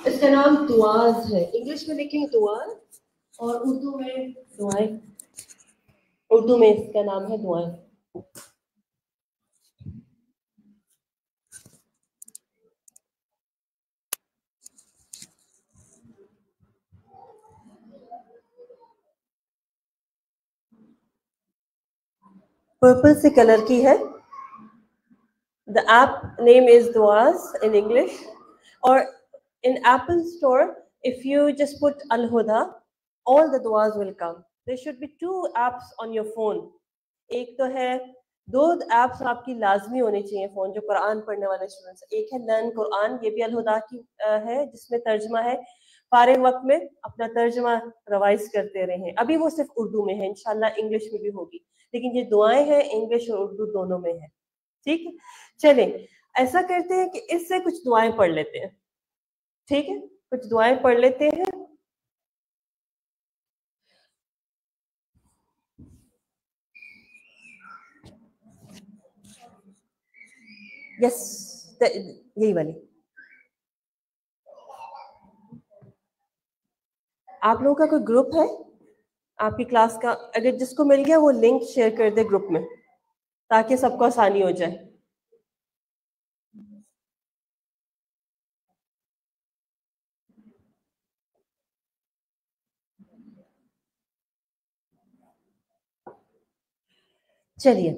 اس کا نام دعاز ہے. انگلش میں لکھیں دعا اور اردو میں دعائیں. اردو میں اس کا نام ہے دعائیں. پرپل سے کلر کی ہے. The app name is Duas in English, or in Apple Store, if you just put Al Huda, all the duas will come. There should be 2 apps on your phone. ایک تو ہے 2 apps آپ کی لازمی ہونی چاہیے فون جو قرآن پڑھنے والے اسٹوڈنٹس. ایک ہے لرن قرآن, یہ بھی الہدا کی ہے, جس میں ترجمہ ہے. فارغ وقت میں اپنا ترجمہ ریوائز کرتے رہیں. ابھی وہ صرف اردو میں ہے, انشاءاللہ انگلش میں بھی ہوگی, لیکن یہ دعائیں ہیں انگلش اور اردو دونوں میں ہے. ٹھیک ہے, چلیں ایسا کرتے ہیں کہ اس سے کچھ دعائیں پڑھ لیتے ہیں. ٹھیک ہے, کچھ دعائیں پڑھ لیتے ہیں. یس, یہی والی. آپ لوگوں کا کوئی گروپ ہے آپ کی کلاس کا؟ اگر جس کو مل گیا وہ لنک شیئر کر دے گروپ میں تاکہ سب کو آسانی ہو جائے. چلیے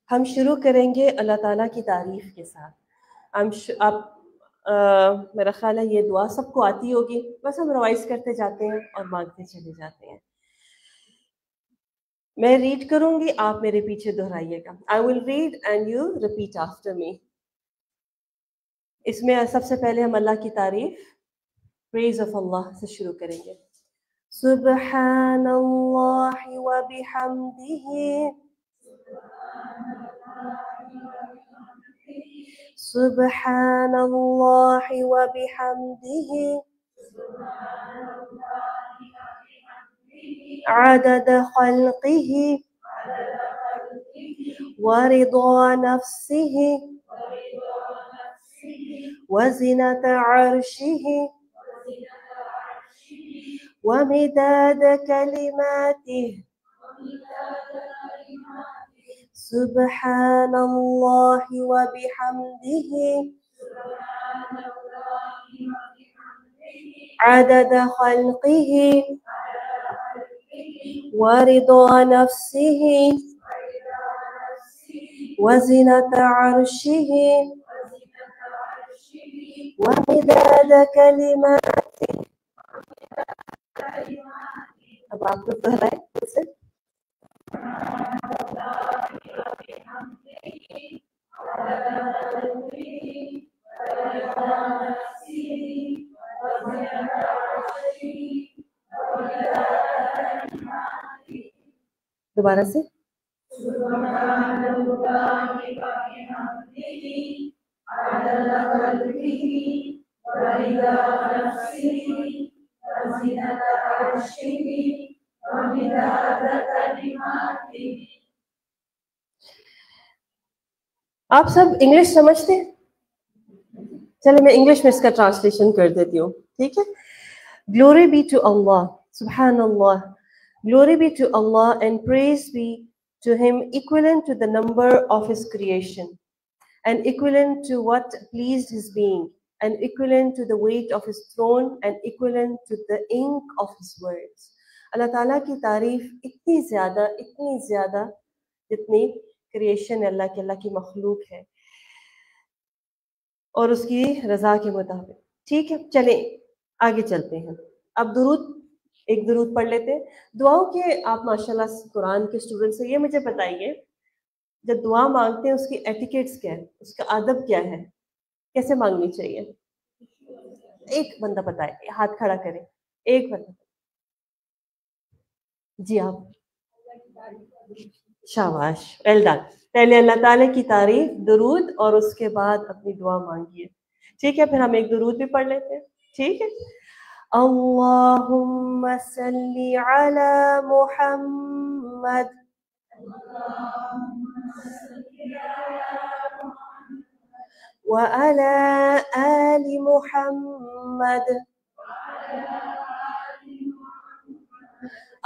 ہم شروع کریں گے اللہ تعالیٰ کی تعریف کے ساتھ. آپ میرا خیال ہے یہ دعا سب کو آتی ہوگی, بس ہم ریوائز کرتے جاتے ہیں اور مانگتے چلے جاتے ہیں. میں ریڈ کروں گی, آپ میرے پیچھے دہرائیے گا. I will read and you repeat after me. اس میں سب سے پہلے ہم اللہ کی تعریف, praise of اللہ سے شروع کریں گے. سبحان اللہ و بحمدہ, سبحان اللہ و بحمدہ, عدد خلقہ ورضا نفسہ وزنة عرشہ ومداد کلماتہ. سبحان اللہ و بحمدہ عدد خلقہ ورضا نفسہ وزنة عرشہ ومداد کلماتہ. اب آپ لوگ دہرائیں خود سے. دوبارہ سے. آپ سب انگلش سمجھتے ہیں؟ چلے میں انگلش میں اس کا ٹرانسلیشن کر دیتی ہوں. ٹھیک ہے. Glory be to Allah, Subhanallah. Glory be to Allah and praise be to Him, equivalent to the number of His creation, and equivalent to what pleased His being, and equivalent to the weight of His throne, and equivalent to the ink of His words. اللہ تعالیٰ کی تعریف اتنی زیادہ جتنی creation اللہ کی مخلوق ہے اور اس کی رضا کے مطابق. ٹھیک ہے, چلیں آگے چلتے ہیں. اب ایک درود پڑھ لیتے ہیں. دعاؤں کے آپ ماشاءاللہ قرآن کے اسٹوڈنٹس ہیں, یہ مجھے بتائیے جب دعا مانگتے ہیں اس کی ایٹیکیٹس کیا ہے, اس کا ادب کیا ہے, کیسے مانگنی چاہیے؟ ایک بندہ بتائے, ہاتھ کھڑا کرے, ایک بندہ. جی آپ. شاباش, ویل ڈن. پہلے اللہ تعالیٰ کی تعریف, درود, اور اس کے بعد اپنی دعا مانگیے. ٹھیک ہے, پھر ہم ایک درود بھی پڑھ لیتے ہیں. ٹھیک ہے. اللہم صلی علی محمد وعلى آل محمد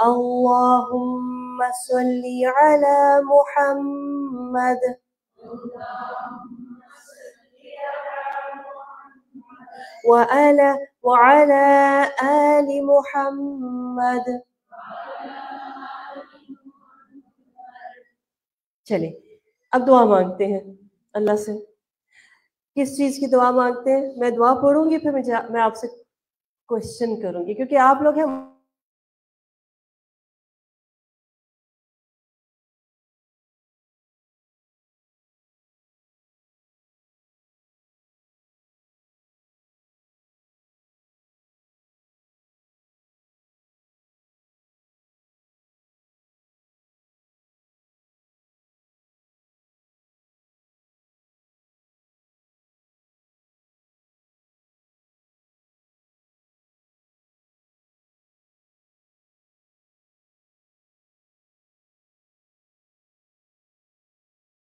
اللهم صل على محمد وعلى آل محمد. چلیں اب دعا مانگتے ہیں اللہ سے. کس چیز کی دعا مانگتے ہیں؟ میں دعا پڑھوں گی پھر میں آپ سے کوشچن کروں گی کیونکہ آپ لوگ ہیں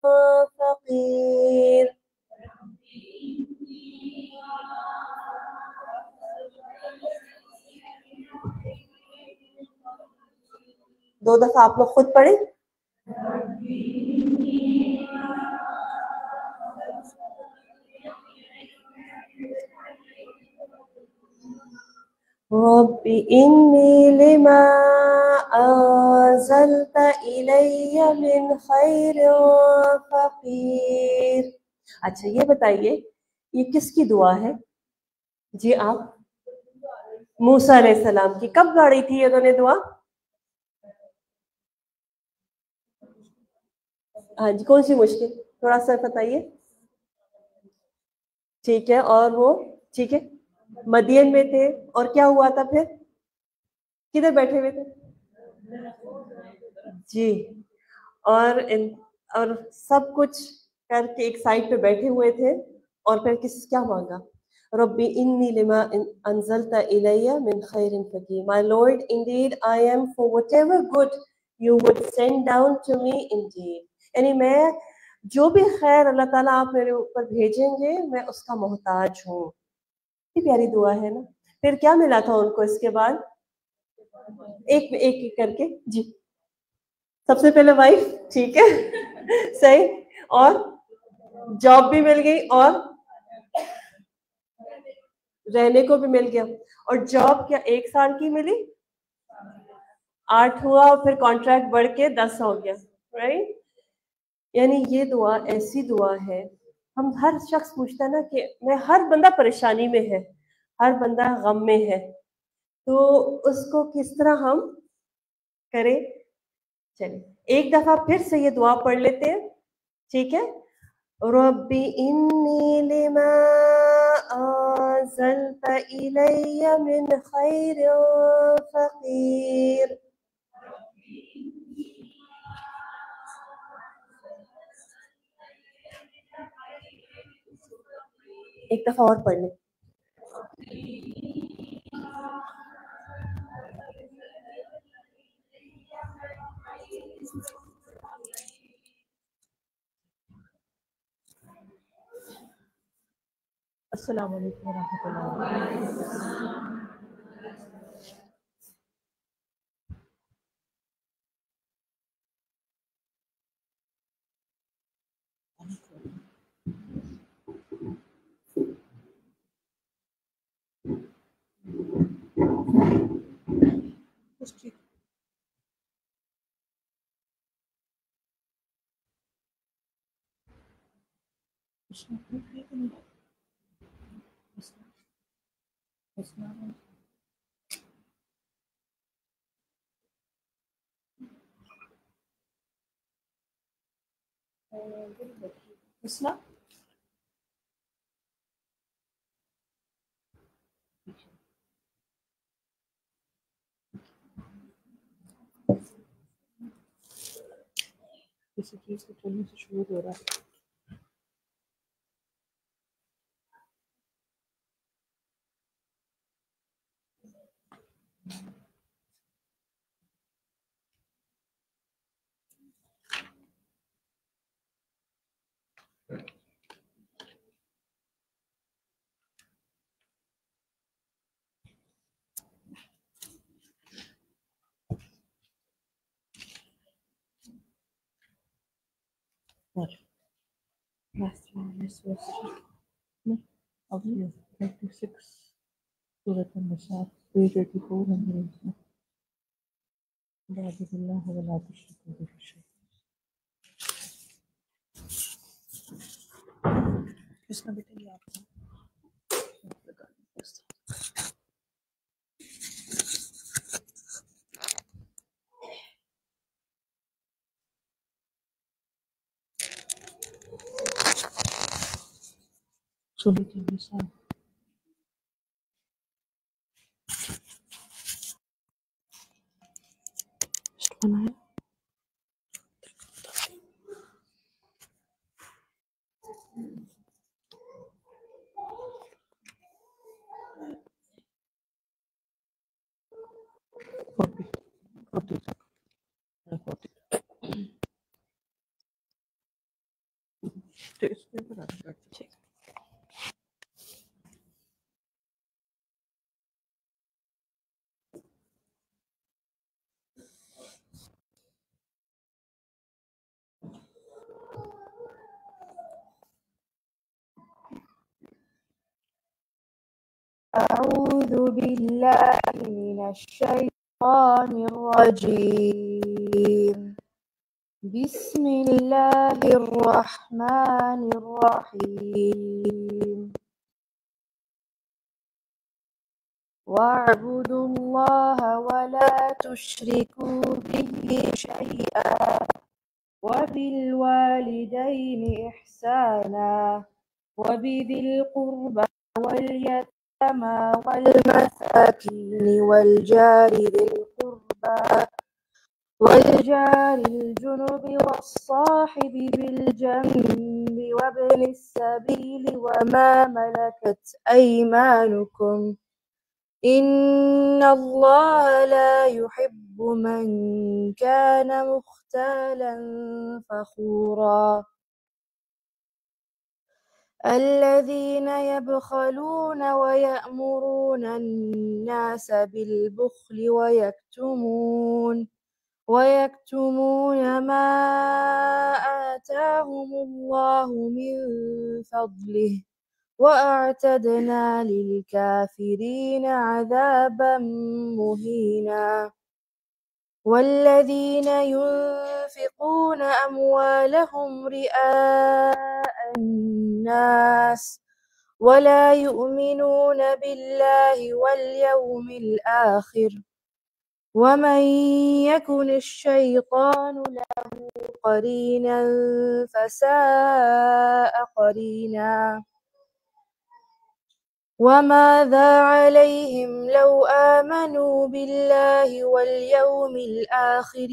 فقیر. دو دفعہ آپ لوگ خود پڑھیں. رب انی لما انزلت الی من خیر فقیر. اچھا یہ بتائیے یہ کس کی دعا ہے؟ جی آپ موسیٰ علیہ السلام کی. کب گاڑی تھی انہوں نے دعا؟ ہاں جی کون سی مشکل تھوڑا سا بتائیے. ٹھیک ہے اور وہ ٹھیک ہے مدین میں تھے اور کیا ہوا تھا پھر؟ کدھر بیٹھے ہوئے تھے؟ جی اور سب کچھ کر کے ایک سائڈ پہ بیٹھے ہوئے تھے اور پھر کیا مانگا؟ ربی انی لما انزلت الی من خیر فقیر. My Lord, indeed I am for whatever good you would send down to me indeed. یعنی میں جو بھی خیر اللہ تعالیٰ آپ میرے اوپر بھیجیں گے میں اس کا محتاج ہوں. یہ پیاری دعا ہے نا. پھر کیا ملا تھا ان کو اس کے بعد؟ ایک ایک کر کے. جی سب سے پہلے وائف ٹھیک ہے صحیح اور جاب بھی مل گئی اور رہنے کو بھی مل گیا. اور جاب کیا 1 سال کی ملی؟ 8 ہوا اور پھر کانٹریکٹ بڑھ کے 10 ہو گیا رائٹ. یعنی یہ دعا ایسی دعا ہے ہم ہر شخص پوچھتا ہے نا کہ میں ہر بندہ پریشانی میں ہے ہر بندہ غم میں ہے تو اس کو کس طرح ہم کریں. چلیے ایک دفعہ پھر سے یہ دعا پڑھ لیتے ہیں ٹھیک ہے. ربی انی لما انزلت الی من خیر فقیر. ایک دفعہ اور پڑھ لیں. السلام علیکم ورحمۃ اللہ. کسی چیز کو چلنے سے شروع ہو رہا ہے. Last one is of you, 26, Surah An-Nisa, 334 and 3. وَاعْبُدُوا اللَّهَ وَلَا تُشْرِكُوا بِهِ شَيْئًا. کس کا بیٹا یہ آپ کا؟ سورة النساء بنایا أعوذ بالله من الشيطان الرجيم. بسم الله الرحمن الرحيم. واعبدوا الله ولا تشركوا به شيئا وبالوالدين إحسانا وبذي القربى واليتامى والمساكين والجار ذي القربى والجار الجنب والصاحب بالجنب وابن السبيل وما ملكت أيمانكم إن الله لا يحب من كان مختالا فخورا الذين يبخلون ويأمرون الناس بالبخل ويكتمون ما آتاهم الله من فضله وأعتدنا للكافرين عذابا مهينا والذين ينفقون أموالهم رئاء الناس ولا يؤمنون بالله واليوم الآخر ومن يكن الشيطان له قرينا فساء قرينا وماذا عليهم لو آمنوا بالله واليوم الآخر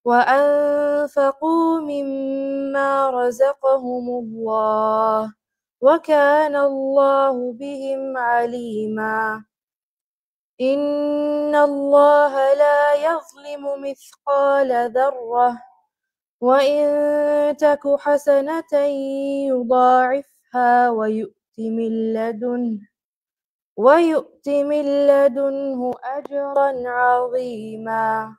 وأنفقوا مما رزقهم الله وكان الله بهم عليما إن الله لا يظلم مثقال ذرة وإن تك حسنة يضاعفها ويؤت من لدنه أجرا عظيما.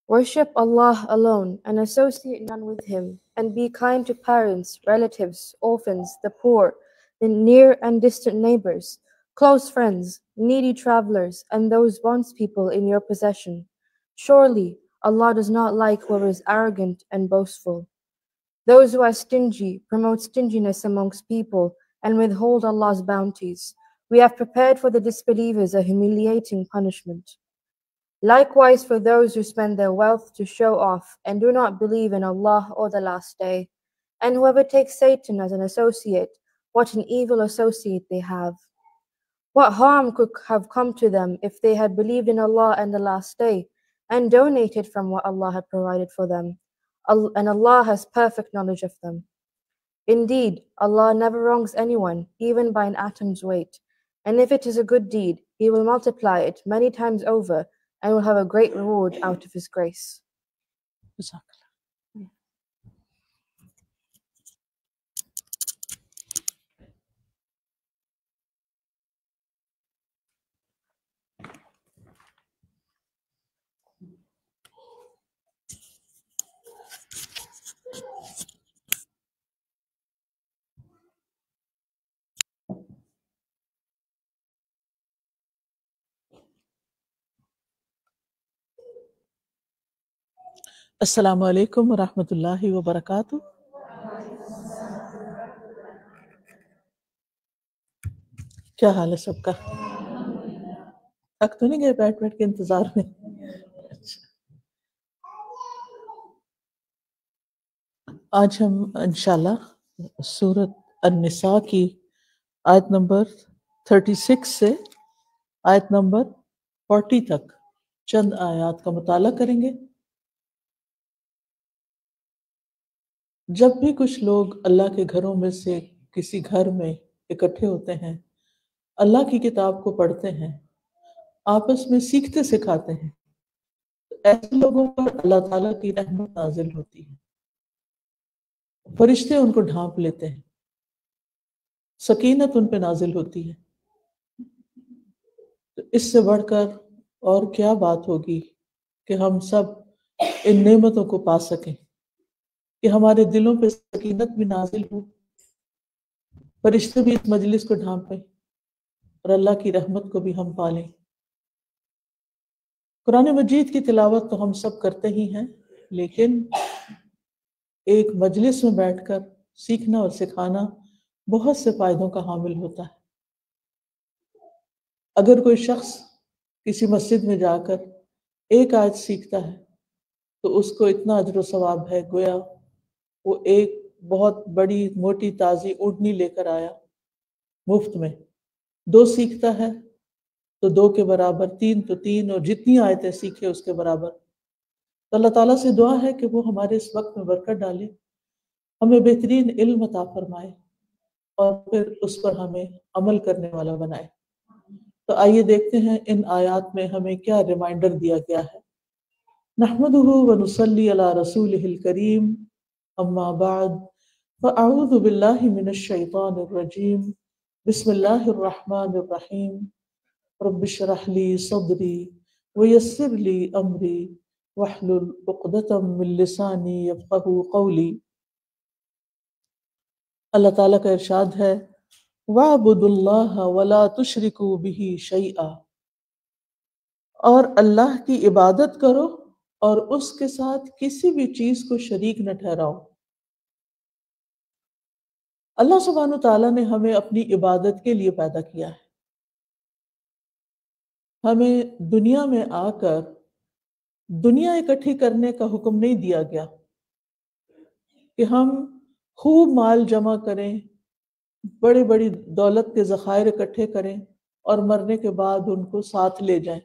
Worship Allah alone and associate none with Him, and be kind to parents, relatives, orphans, the poor, the near and distant neighbors, close friends, needy travelers, and those bondspeople in your possession. Surely Allah does not like whoever is arrogant and boastful. Those who are stingy promote stinginess amongst people and withhold Allah's bounties. We have prepared for the disbelievers a humiliating punishment. Likewise for those who spend their wealth to show off and do not believe in Allah or the last day, and whoever takes Satan as an associate, what an evil associate they have. What harm could have come to them if they had believed in Allah and the last day, and donated from what Allah had provided for them, and Allah has perfect knowledge of them. Indeed, Allah never wrongs anyone, even by an atom's weight, and if it is a good deed, He will multiply it many times over, and will have a great reward out of His grace. السلام علیکم ورحمۃ اللہ وبرکاتہ. کیا حال ہے سب کا؟ تھک تو نہیں گئے بیٹھ بیٹھ کے انتظار میں؟ آج ہم انشاءاللہ سورۃ النساء کی آیت نمبر 36 سے آیت نمبر 40 تک چند آیات کا مطالعہ کریں گے. جب بھی کچھ لوگ اللہ کے گھروں میں سے کسی گھر میں اکٹھے ہوتے ہیں، اللہ کی کتاب کو پڑھتے ہیں، آپس میں سیکھتے سکھاتے ہیں، تو ایسے لوگوں پر اللہ تعالیٰ کی رحمت نازل ہوتی ہے. فرشتے ان کو ڈھانپ لیتے ہیں، سکینت ان پہ نازل ہوتی ہے. تو اس سے بڑھ کر اور کیا بات ہوگی کہ ہم سب ان نعمتوں کو پا سکیں، کہ ہمارے دلوں پہ سکینت بھی نازل ہو، فرشتے بھی اس مجلس کو ڈھانپیں اور اللہ کی رحمت کو بھی ہم پالیں. قرآن مجید کی تلاوت تو ہم سب کرتے ہی ہیں، لیکن ایک مجلس میں بیٹھ کر سیکھنا اور سکھانا بہت سے فائدوں کا حامل ہوتا ہے. اگر کوئی شخص کسی مسجد میں جا کر ایک آیت سیکھتا ہے تو اس کو اتنا اجر و ثواب ہے گویا وہ ایک بہت بڑی موٹی تازی اونٹنی لے کر آیا مفت میں. 2 سیکھتا ہے تو 2 کے برابر، 3 تو 3، اور جتنی آیتیں سیکھے اس کے برابر. تو اللہ تعالیٰ سے دعا ہے کہ وہ ہمارے اس وقت میں برکت ڈالے، ہمیں بہترین علم عطا فرمائے اور پھر اس پر ہمیں عمل کرنے والا بنائے. تو آئیے دیکھتے ہیں ان آیات میں ہمیں کیا ریمائنڈر دیا گیا ہے. نحمدہ ونصلی علی رسولہ الکریم، اما بعد فاعوذ باللہ من الشیطان الرجیم، بسم اللہ الرحمن الرحیم. رب اشرح لی صدری ویسر لی امری واحلل عقدۃ من لسانی یفقہوا قولی. اللہ تعالیٰ کا ارشاد ہے وَاعْبُدُوا اللَّهَ وَلَا تُشْرِكُوا بِهِ شَيْئًا، اور اللہ کی عبادت کرو اور اس کے ساتھ کسی بھی چیز کو شریک نہ ٹھہراؤ. اللہ سبحانہ تعالیٰ نے ہمیں اپنی عبادت کے لیے پیدا کیا ہے. ہمیں دنیا میں آ کر دنیا اکٹھی کرنے کا حکم نہیں دیا گیا کہ ہم خوب مال جمع کریں، بڑی بڑی دولت کے ذخائر اکٹھے کریں اور مرنے کے بعد ان کو ساتھ لے جائیں.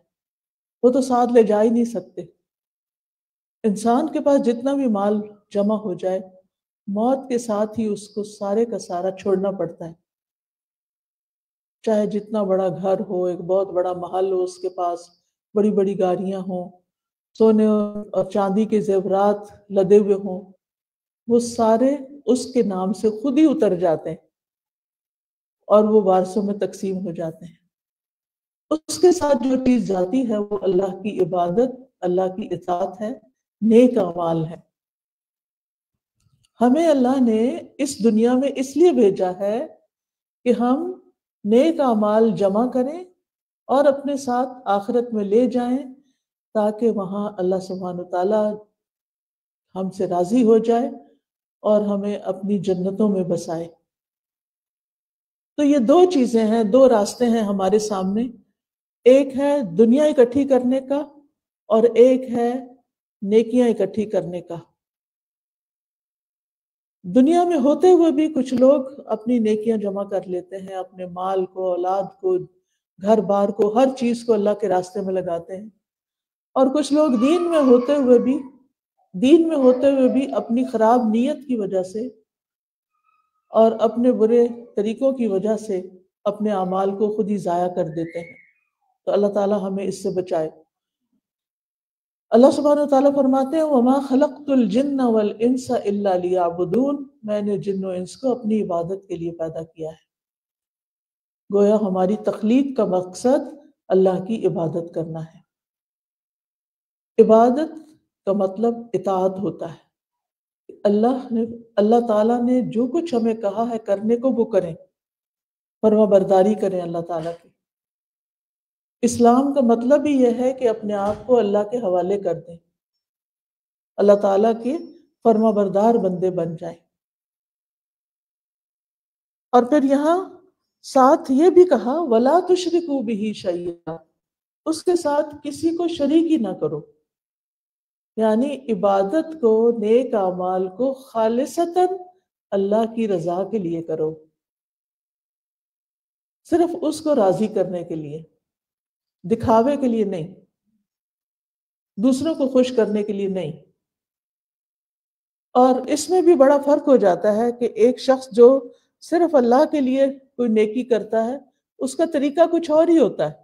وہ تو ساتھ لے جا ہی نہیں سکتے. انسان کے پاس جتنا بھی مال جمع ہو جائے، موت کے ساتھ ہی اس کو سارے کا سارا چھوڑنا پڑتا ہے. چاہے جتنا بڑا گھر ہو، ایک بہت بڑا محل ہو، اس کے پاس بڑی بڑی گاڑیاں ہوں، سونے اور چاندی کے زیورات لدے ہوئے ہوں، وہ سارے اس کے نام سے خود ہی اتر جاتے ہیں اور وہ وارثوں میں تقسیم ہو جاتے ہیں. اس کے ساتھ جو چیز جاتی ہے وہ اللہ کی عبادت، اللہ کی اطاعت ہے، نیک اعمال ہے. ہمیں اللہ نے اس دنیا میں اس لیے بھیجا ہے کہ ہم نیک اعمال جمع کریں اور اپنے ساتھ آخرت میں لے جائیں، تاکہ وہاں اللہ سبحانہ تعالیٰ ہم سے راضی ہو جائے اور ہمیں اپنی جنتوں میں بسائے. تو یہ 2 چیزیں ہیں، 2 راستے ہیں ہمارے سامنے. ایک ہے دنیا اکٹھی کرنے کا اور ایک ہے نیکیاں اکٹھی کرنے کا. دنیا میں ہوتے ہوئے بھی کچھ لوگ اپنی نیکیاں جمع کر لیتے ہیں، اپنے مال کو، اولاد کو، گھر بار کو، ہر چیز کو اللہ کے راستے میں لگاتے ہیں. اور کچھ لوگ دین میں ہوتے ہوئے بھی اپنی خراب نیت کی وجہ سے اور اپنے برے طریقوں کی وجہ سے اپنے اعمال کو خود ہی ضائع کر دیتے ہیں. تو اللہ تعالیٰ ہمیں اس سے بچائے. اللہ سبحانہ وتعالیٰ فرماتے ہیں وَمَا خَلَقْتُ الْجِنَّ وَالْإِنسَ إِلَّا لِيَعْبُدُونَ، میں نے جن و انس کو اپنی عبادت کے لیے پیدا کیا ہے. گویا ہماری تخلیق کا مقصد اللہ کی عبادت کرنا ہے. عبادت کا مطلب اطاعت ہوتا ہے. اللہ تعالیٰ نے جو کچھ ہمیں کہا ہے کرنے کو وہ کریں، فرما برداری کریں اللہ تعالیٰ کی. اسلام کا مطلب ہی یہ ہے کہ اپنے آپ کو اللہ کے حوالے کر دیں. اللہ تعالیٰ کے فرما بردار بندے بن جائیں۔ اور پھر یہاں ساتھ یہ بھی کہا وَلَا تُشْرِكُوا بِهِ شَيْئًا، اس کے ساتھ کسی کو شریک ہی نہ کرو، یعنی عبادت کو، نیک اعمال کو خالصتاً اللہ کی رضا کے لیے کرو، صرف اس کو راضی کرنے کے لیے، دکھاوے کے لیے نہیں، دوسروں کو خوش کرنے کے لیے نہیں۔ اور اس میں بھی بڑا فرق ہو جاتا ہے کہ ایک شخص جو صرف اللہ کے لیے کوئی نیکی کرتا ہے اس کا طریقہ کچھ اور ہی ہوتا ہے،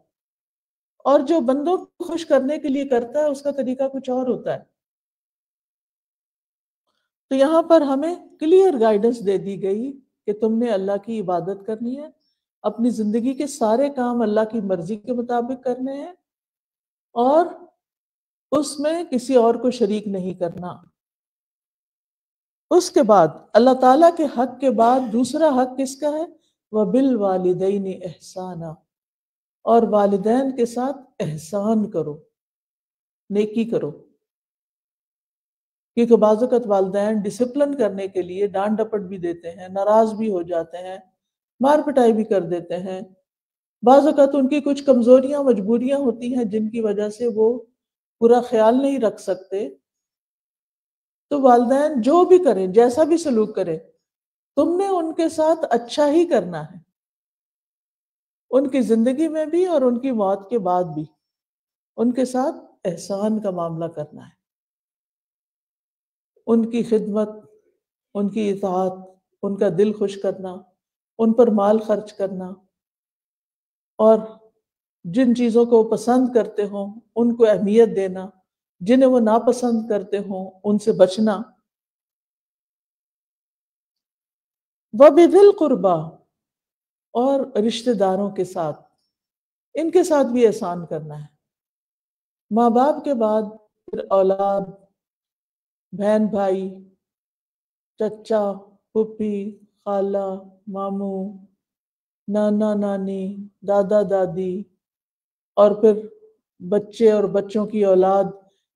اور جو بندوں کو خوش کرنے کے لیے کرتا ہے اس کا طریقہ کچھ اور ہوتا ہے۔ تو یہاں پر ہمیں کلیئر گائیڈنس دے دی گئی کہ تم نے اللہ کی عبادت کرنی ہے، اپنی زندگی کے سارے کام اللہ کی مرضی کے مطابق کرنے ہیں، اور اس میں کسی اور کو شریک نہیں کرنا۔ اس کے بعد اللہ تعالیٰ کے حق کے بعد دوسرا حق کس کا ہے؟ وَبِالْوَالِدَيْنِ إِحْسَانًا، اور والدین کے ساتھ احسان کرو، نیکی کرو، کیونکہ بعض اوقات والدین ڈسپلن کرنے کے لیے ڈانٹ ڈپٹ بھی دیتے ہیں، ناراض بھی ہو جاتے ہیں، مار پٹائی بھی کر دیتے ہیں، بعض اوقات ان کی کچھ کمزوریاں مجبوریاں ہوتی ہیں جن کی وجہ سے وہ پورا خیال نہیں رکھ سکتے۔ تو والدین جو بھی کریں، جیسا بھی سلوک کریں، تم نے ان کے ساتھ اچھا ہی کرنا ہے، ان کی زندگی میں بھی اور ان کی موت کے بعد بھی ان کے ساتھ احسان کا معاملہ کرنا ہے، ان کی خدمت، ان کی اطاعت، ان کا دل خوش کرنا، ان پر مال خرچ کرنا، اور جن چیزوں کو پسند کرتے ہوں ان کو اہمیت دینا، جنہیں وہ ناپسند کرتے ہوں ان سے بچنا۔ وَبِذِي الْقُرْبَى، اور رشتہ داروں کے ساتھ، ان کے ساتھ بھی احسان کرنا ہے۔ ماں باپ کے بعد پھر اولاد، بہن بھائی، چچا، پھوپھی، خالہ، ماموں، نانا نانی، دادا دادی، اور پھر بچے اور بچوں کی اولاد،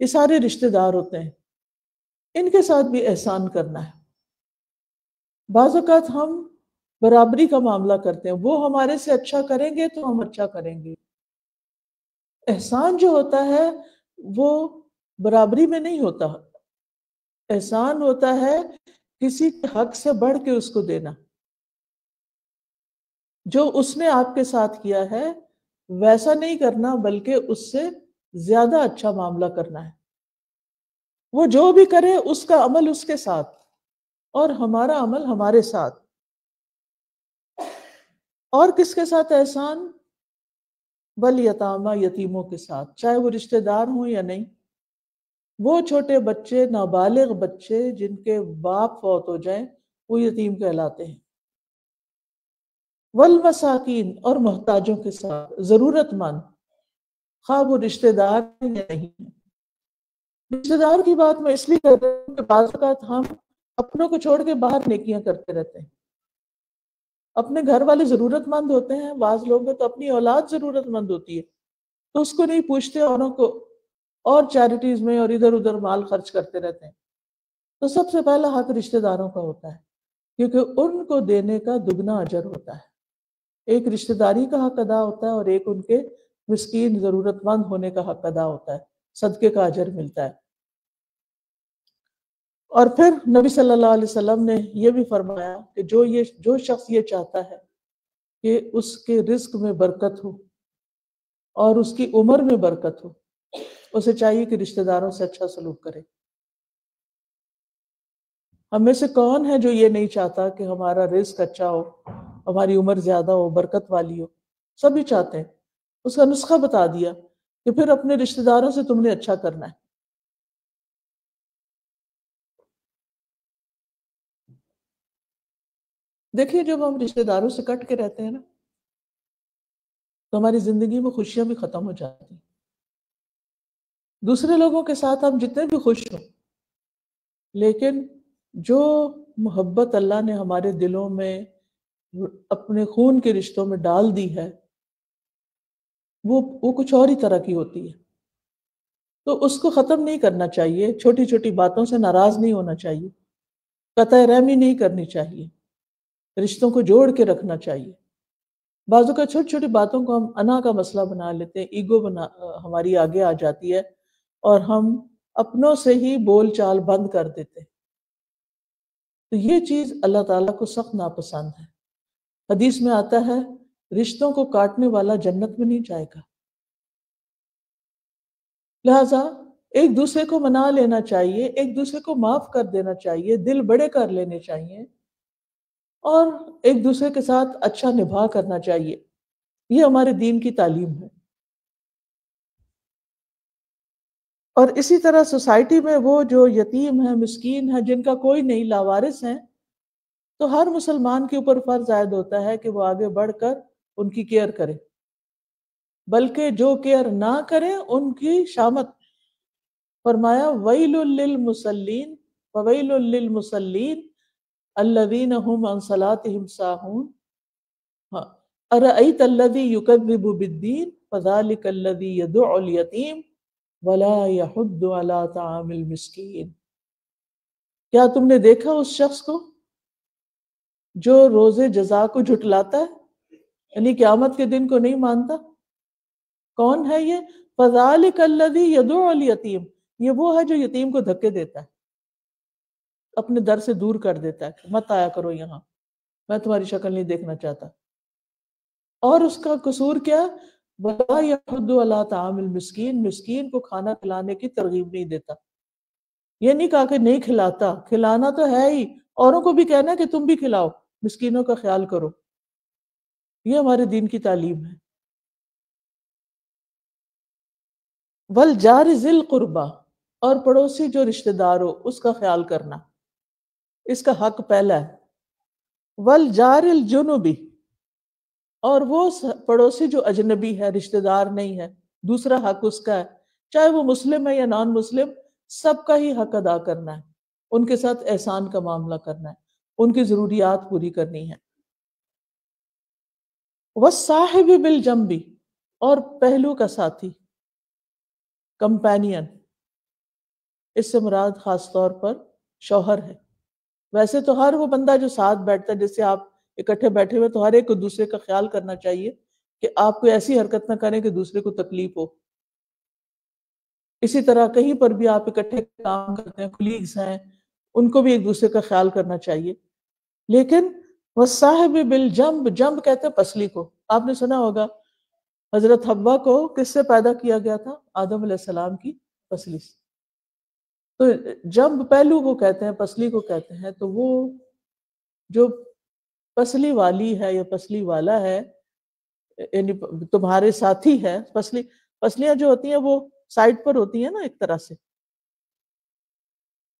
یہ سارے رشتہ دار ہوتے ہیں، ان کے ساتھ بھی احسان کرنا ہے۔ بعض اوقات ہم برابری کا معاملہ کرتے ہیں، وہ ہمارے سے اچھا کریں گے تو ہم اچھا کریں گے۔ احسان جو ہوتا ہے وہ برابری میں نہیں ہوتا، احسان ہوتا ہے کسی کے حق سے بڑھ کے اس کو دینا، جو اس نے آپ کے ساتھ کیا ہے ویسا نہیں کرنا بلکہ اس سے زیادہ اچھا معاملہ کرنا ہے۔ وہ جو بھی کرے اس کا عمل اس کے ساتھ اور ہمارا عمل ہمارے ساتھ۔ اور کس کے ساتھ احسان؟ والیتامیٰ، یتیموں کے ساتھ، چاہے وہ رشتہ دار ہوں یا نہیں۔ وہ چھوٹے بچے، نابالغ بچے جن کے باپ فوت ہو جائیں وہ یتیم کہلاتے ہیں۔ والمساکین، اور محتاجوں کے ساتھ، ضرورت مند، خواہ وہ رشتہ دار ہیں یا نہیں۔ رشتہ دار کی بات میں اس لیے کر رہی ہوں کہ بعض اوقات ہم اپنوں کو چھوڑ کے باہر نیکیاں کرتے رہتے ہیں۔ اپنے گھر والے ضرورت مند ہوتے ہیں، بعض لوگوں تو اپنی اولاد ضرورت مند ہوتی ہے تو اس کو نہیں پوچھتے، اوروں کو اور چیریٹیز میں اور ادھر ادھر مال خرچ کرتے رہتے ہیں۔ تو سب سے پہلا حق رشتہ داروں کا ہوتا ہے، کیونکہ ان کو دینے کا دگنا اجر ہوتا ہے۔ ایک رشتہ داری کا حق ادا ہوتا ہے اور ایک ان کے مسکین ضرورت مند ہونے کا حق ادا ہوتا ہے، صدقے کا اجر ملتا ہے۔ اور پھر نبی صلی اللہ علیہ وسلم نے یہ بھی فرمایا کہ جو شخص یہ چاہتا ہے کہ اس کے رزق میں برکت ہو اور اس کی عمر میں برکت ہو، اسے چاہیے کہ رشتہ داروں سے اچھا سلوک کرے۔ ہم میں سے کون ہے جو یہ نہیں چاہتا کہ ہمارا رزق اچھا ہو، ہماری عمر زیادہ ہو، برکت والی ہو؟ سبھی چاہتے ہیں۔ اس کا نسخہ بتا دیا کہ پھر اپنے رشتہ داروں سے تم نے اچھا کرنا ہے۔ دیکھیے جب ہم رشتہ داروں سے کٹ کے رہتے ہیں نا تو ہماری زندگی میں خوشیاں بھی ختم ہو جاتی ہیں۔ دوسرے لوگوں کے ساتھ ہم جتنے بھی خوش ہوں، لیکن جو محبت اللہ نے ہمارے دلوں میں اپنے خون کے رشتوں میں ڈال دی ہے وہ کچھ اور ہی طرح کی ہوتی ہے۔ تو اس کو ختم نہیں کرنا چاہیے، چھوٹی چھوٹی باتوں سے ناراض نہیں ہونا چاہیے، قطع رحمی نہیں کرنی چاہیے، رشتوں کو جوڑ کے رکھنا چاہیے۔ بعضوں کا چھوٹی چھوٹی باتوں کو ہم انا کا مسئلہ بنا لیتے ہیں، ایگو ہماری آگے آ جاتی ہے اور ہم اپنوں سے ہی بول چال بند کر دیتے ہیں۔ تو یہ چیز اللہ تعالیٰ کو سخت ناپسند ہے۔ حدیث میں آتا ہے رشتوں کو کاٹنے والا جنت میں نہیں جائے گا۔ لہذا ایک دوسرے کو منا لینا چاہیے، ایک دوسرے کو معاف کر دینا چاہیے، دل بڑے کر لینے چاہیے اور ایک دوسرے کے ساتھ اچھا نبھا کرنا چاہیے۔ یہ ہمارے دین کی تعلیم ہے۔ اور اسی طرح سوسائٹی میں وہ جو یتیم ہیں، مسکین ہیں، جن کا کوئی نہیں، لاوارث ہیں، تو ہر مسلمان کے اوپر فرض عائد ہوتا ہے کہ وہ آگے بڑھ کر ان کی کیئر کرے، بلکہ جو کیئر نہ کرے ان کی شامت۔ فرمایا وَيْلٌ لِّلْمُصَلِّينَ وَوَيْلٌ لِّلْمُصَلِّينَ الَّذِينَ هُمْ عَنْ صَلَاتِهِمْ سَاهُونَ أَرَأَيْتَ الَّذِي يُكَذِّبُ بِالدِّينِ فَذَلِكَ الَّذِي يَدُعُّ الْيَتِيمَ وَلَا يَحُضُّ عَلَىٰ طَعَامِ الْمِسْكِينِ۔ کیا تم نے دیکھا اس شخص کو جو روز جزا کو جھٹلاتا ہے، یعنی قیامت کے دن کو نہیں مانتا؟ کون ہے یہ؟ فَذَلِكَ الَّذِي يَدُعُّ الْيَتِيمَ، یہ وہ ہے جو یتیم کو دھکے دیتا ہے، اپنے در سے دور کر دیتا ہے، مت آیا کرو یہاں، میں تمہاری شکل نہیں دیکھنا چاہتا۔ اور اس کا قصور کیا؟ وَلَا يَحُضُّ عَلَىٰ طَعَامِ الْمِسْكِينِ، مسکین کو کھانا کھلانے کی ترغیب نہیں دیتا۔ یہ نہیں کہا کہ نہیں کھلاتا، کھلانا تو ہے ہی، اوروں کو بھی کہنا کہ تم بھی کھلاؤ، مسکینوں کا خیال کرو۔ یہ ہمارے دین کی تعلیم ہے۔ وَالْجَارِ ذِي الْقُرْبَىٰ، اور پڑوسی جو رشتہ دار ہو اس کا خیال کرنا، اس کا حق پہلا ہے۔ وَالْجَارِ الْجُنُبِ، اور وہ پڑوسی جو اجنبی ہے، رشتہ دار نہیں ہے، دوسرا حق اس کا ہے، چاہے وہ مسلم ہے یا نان مسلم، سب کا ہی حق ادا کرنا ہے، ان کے ساتھ احسان کا معاملہ کرنا ہے، ان کی ضروریات پوری کرنی ہے۔ وَالصَّاحِبِ بِالْجَنبِ، اور پہلو کا ساتھی، کمپینین، اس سے مراد خاص طور پر شوہر ہے۔ ویسے تو ہر وہ بندہ جو ساتھ بیٹھتا ہے، جیسے آپ اکٹھے بیٹھے ہوئے، تو ہر ایک کو دوسرے کا خیال کرنا چاہیے کہ آپ کوئی ایسی حرکت نہ کریں کہ دوسرے کو تکلیف ہو۔ اسی طرح کہیں پر بھی آپ اکٹھے کام کرتے ہیں، کولیگز ہیں، ان کو بھی ایک دوسرے کا خیال کرنا چاہیے۔ لیکن وَالصَّاحِبِ بِالْجَنبِ، جنب کہتے ہیں پسلی کو۔ آپ نے سنا ہوگا حضرت حوا کو کس سے پیدا کیا گیا تھا؟ آدم علیہ السلام کی پسلی سے۔ تو جنب پہلو کو کہتے ہیں، پسلی کو کہتے ہیں۔ تو وہ جو پسلی والی ہے یا پسلی والا ہے، یعنی تمہارے ساتھی ہے، پسلیاں جو ہوتی ہیں وہ سائڈ پر ہوتی ہیں نا ایک طرح سے،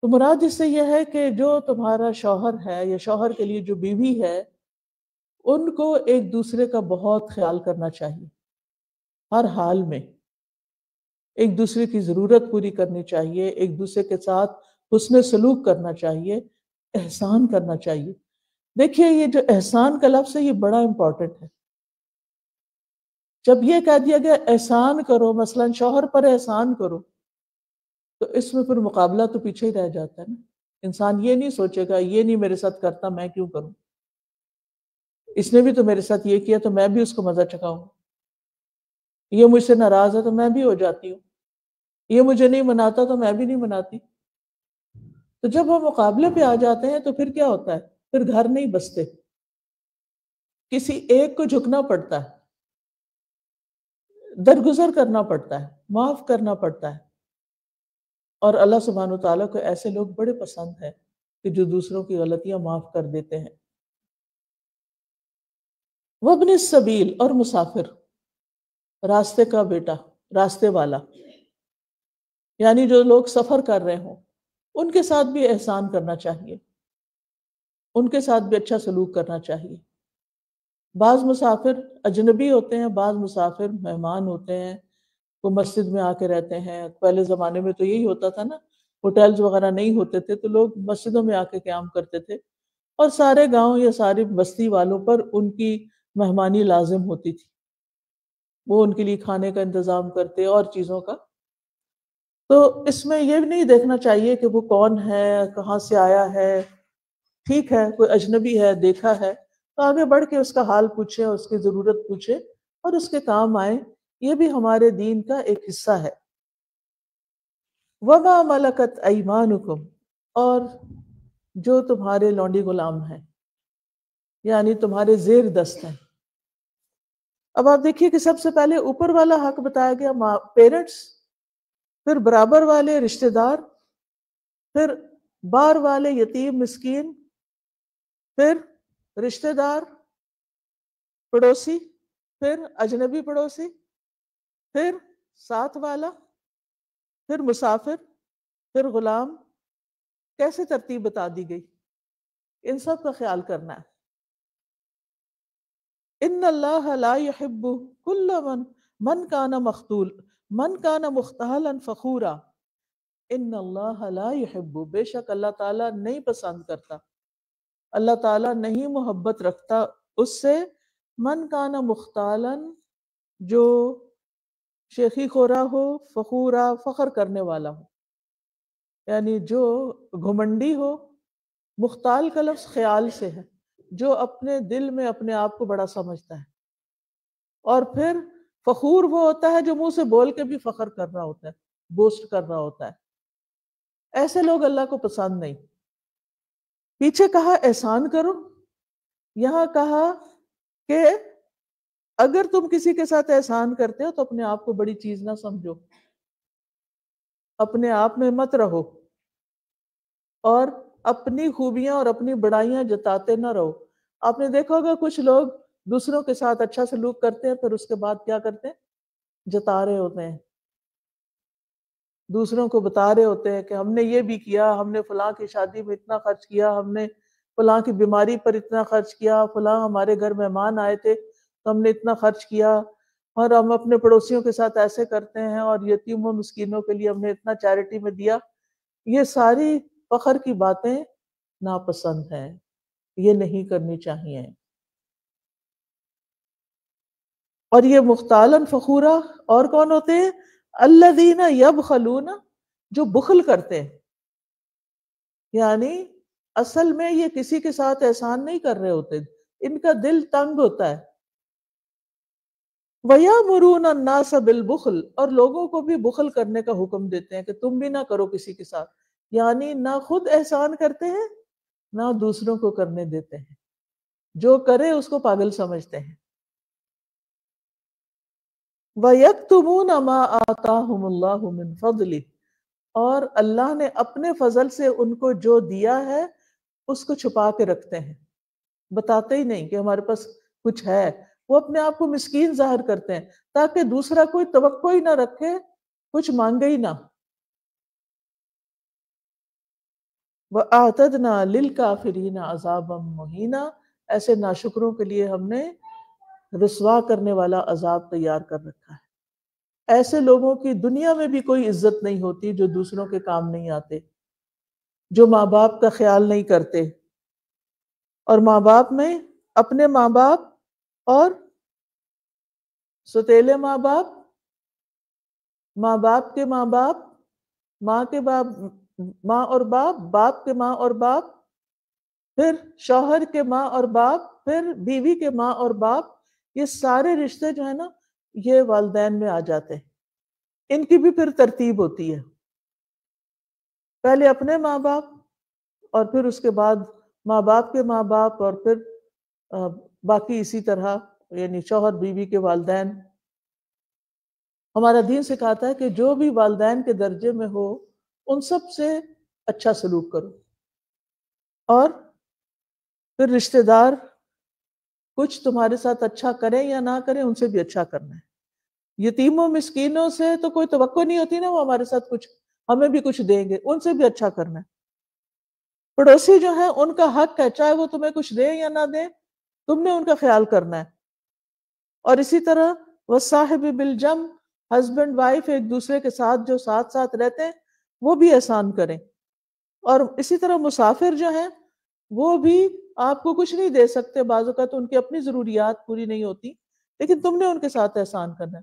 تو مراد اس سے یہ ہے کہ جو تمہارا شوہر ہے یا شوہر کے لیے جو بیوی ہے، ان کو ایک دوسرے کا بہت خیال کرنا چاہیے، ہر حال میں ایک دوسرے کی ضرورت پوری کرنی چاہیے، ایک دوسرے کے ساتھ حسن سلوک کرنا چاہیے، احسان کرنا چاہیے۔ دیکھیے یہ جو احسان کا لفظ ہے یہ بڑا امپورٹنٹ ہے۔ جب یہ کہہ دیا گیا احسان کرو، مثلا شوہر پر احسان کرو، تو اس میں پھر مقابلہ تو پیچھے ہی رہ جاتا ہے نا۔ انسان یہ نہیں سوچے گا یہ نہیں میرے ساتھ کرتا، میں کیوں کروں، اس نے بھی تو میرے ساتھ یہ کیا تو میں بھی اس کو مزہ چکھاؤں، یہ مجھ سے ناراض ہے تو میں بھی ہو جاتی ہوں، یہ مجھے نہیں مناتا تو میں بھی نہیں مناتی۔ تو جب وہ مقابلے پہ آ جاتے ہیں تو پھر کیا ہوتا ہے؟ پھر گھر نہیں بستے، کسی ایک کو جھکنا پڑتا ہے، درگزر کرنا پڑتا ہے، معاف کرنا پڑتا ہے۔ اور اللہ سبحانہ وتعالیٰ کو ایسے لوگ بڑے پسند ہیں کہ جو دوسروں کی غلطیاں معاف کر دیتے ہیں۔ وابن السبیل، اور مسافر، راستے کا بیٹا، راستے والا، یعنی جو لوگ سفر کر رہے ہوں ان کے ساتھ بھی احسان کرنا چاہیے، ان کے ساتھ بھی اچھا سلوک کرنا چاہیے۔ بعض مسافر اجنبی ہوتے ہیں، بعض مسافر مہمان ہوتے ہیں، وہ مسجد میں آ کے رہتے ہیں۔ پہلے زمانے میں تو یہی ہوتا تھا نا، ہوٹلز وغیرہ نہیں ہوتے تھے تو لوگ مسجدوں میں آ کے قیام کرتے تھے، اور سارے گاؤں یا ساری بستی والوں پر ان کی مہمانی لازم ہوتی تھی، وہ ان کے لیے کھانے کا انتظام کرتے اور چیزوں کا۔ تو اس میں یہ بھی نہیں دیکھنا چاہیے کہ وہ کون ہے، کہاں سے آیا ہے. ٹھیک ہے کوئی اجنبی ہے، دیکھا ہے تو آگے بڑھ کے اس کا حال پوچھے، اس کی ضرورت پوچھے اور اس کے کام آئے. یہ بھی ہمارے دین کا ایک حصہ ہے. وَمَا مَلَكَتْ أَيْمَانُكُمْ، اور جو تمہارے لونڈی غلام ہیں، یعنی تمہارے زیر دست ہیں. اب آپ دیکھیے کہ سب سے پہلے اوپر والا حق بتایا گیا، پیرنٹس، پھر برابر والے رشتہ دار، پھر بار والے یتیم مسکین، پھر رشتہ دار پڑوسی، پھر اجنبی پڑوسی، پھر ساتھ والا، پھر مسافر، پھر غلام. کیسے ترتیب بتا دی گئی؟ ان سب کا خیال کرنا ہے. ان اللہ لا يحب كل من كان مختالا فخورا. ان اللہ لا يحب، بے شک اللہ تعالیٰ نہیں پسند کرتا، اللہ تعالیٰ نہیں محبت رکھتا اس سے، من کان مختالا، جو شیخی خورا ہو، فخورا، فخر کرنے والا ہو، یعنی جو گھمنڈی ہو. مختال کا لفظ خیال سے ہے، جو اپنے دل میں اپنے آپ کو بڑا سمجھتا ہے. اور پھر فخور وہ ہوتا ہے جو منہ سے بول کے بھی فخر کر رہا ہوتا ہے، بوسٹ کر رہا ہوتا ہے. ایسے لوگ اللہ کو پسند نہیں. پیچھے کہا احسان کرو، یہاں کہا کہ اگر تم کسی کے ساتھ احسان کرتے ہو تو اپنے آپ کو بڑی چیز نہ سمجھو، اپنے آپ میں مت رہو اور اپنی خوبیاں اور اپنی بڑائیاں جتاتے نہ رہو. آپ نے دیکھا ہوگا کچھ لوگ دوسروں کے ساتھ اچھا سلوک کرتے ہیں، پھر اس کے بعد کیا کرتے ہیں؟ جتا رہے ہوتے ہیں، دوسروں کو بتا رہے ہوتے ہیں کہ ہم نے یہ بھی کیا، ہم نے فلاں کی شادی میں اتنا خرچ کیا، ہم نے فلاں کی بیماری پر اتنا خرچ کیا، فلاں ہمارے گھر مہمان آئے تھے تو ہم نے اتنا خرچ کیا، اور ہم اپنے پڑوسیوں کے ساتھ ایسے کرتے ہیں، اور یتیموں مسکینوں کے لیے ہم نے اتنا چیریٹی میں دیا. یہ ساری فخر کی باتیں ناپسند ہیں، یہ نہیں کرنی چاہیے. اور یہ مختالن فخورا اور کون ہوتے ہیں؟ الذین یبخلون، جو بخل کرتے ہیں. یعنی اصل میں یہ کسی کے ساتھ احسان نہیں کر رہے ہوتے، ان کا دل تنگ ہوتا ہے. وَيَأْمُرُونَ النَّاسَ بِالْبُخْلِ، اور لوگوں کو بھی بخل کرنے کا حکم دیتے ہیں کہ تم بھی نہ کرو کسی کے ساتھ. یعنی نہ خود احسان کرتے ہیں نہ دوسروں کو کرنے دیتے ہیں، جو کرے اس کو پاگل سمجھتے ہیں. وَيَكْتُمُونَ مَا آتَاهُمُ اللَّهُ مِنْ فَضْلِهِ، اور اللہ نے اپنے فضل سے ان کو جو دیا ہے اس کو چھپا کے رکھتے ہیں، بتاتے ہی نہیں کہ ہمارے پاس کچھ ہے. وہ اپنے آپ کو مسکین ظاہر کرتے ہیں تاکہ دوسرا کوئی توقع ہی نہ رکھے، کچھ مانگے ہی نہ. وَأَعْتَدْنَا لِلْكَافِرِينَ عَذَابًا مُهِينًا، ایسے ناشکروں کے لیے ہم نے رسوا کرنے والا عذاب تیار کر رکھا ہے. ایسے لوگوں کی دنیا میں بھی کوئی عزت نہیں ہوتی جو دوسروں کے کام نہیں آتے، جو ماں باپ کا خیال نہیں کرتے. اور ماں باپ میں اپنے ماں باپ اور ستیلے ماں باپ، ماں باپ کے ماں باپ، ماں کے باپ، ماں اور باپ، باپ کے ماں اور باپ، پھر شوہر کے ماں اور باپ، پھر بیوی کے ماں اور باپ. یہ سارے رشتے جو ہیں نا یہ والدین میں آ جاتے ہیں. ان کی بھی پھر ترتیب ہوتی ہے، پہلے اپنے ماں باپ اور پھر اس کے بعد ماں باپ کے ماں باپ، اور پھر باقی اسی طرح، یعنی شوہر بیوی کے والدین. ہمارا دین سکھاتا ہے کہ جو بھی والدین کے درجے میں ہو ان سب سے اچھا سلوک کرو. اور پھر رشتہ دار کچھ تمہارے ساتھ اچھا کریں یا نہ کریں، ان سے بھی اچھا کرنا ہے. یتیموں مسکینوں سے تو کوئی توقع نہیں ہوتی نا وہ ہمارے ساتھ کچھ ہمیں بھی کچھ دیں گے، ان سے بھی اچھا کرنا ہے. پڑوسی جو ہیں ان کا حق ہے، چاہے وہ تمہیں کچھ دیں یا نہ دیں، تم نے ان کا خیال کرنا ہے. اور اسی طرح وَالصَّاحِبِ بِالْجَنْبِ، ہسبینڈ وائف ایک دوسرے کے ساتھ جو ساتھ ساتھ رہتے ہیں وہ بھی احسان کریں. اور اسی طرح مسافر جو ہیں وہ بھی آپ کو کچھ نہیں دے سکتے، بعض اوقات ان کی اپنی ضروریات پوری نہیں ہوتی، لیکن تم نے ان کے ساتھ احسان کرنا ہے.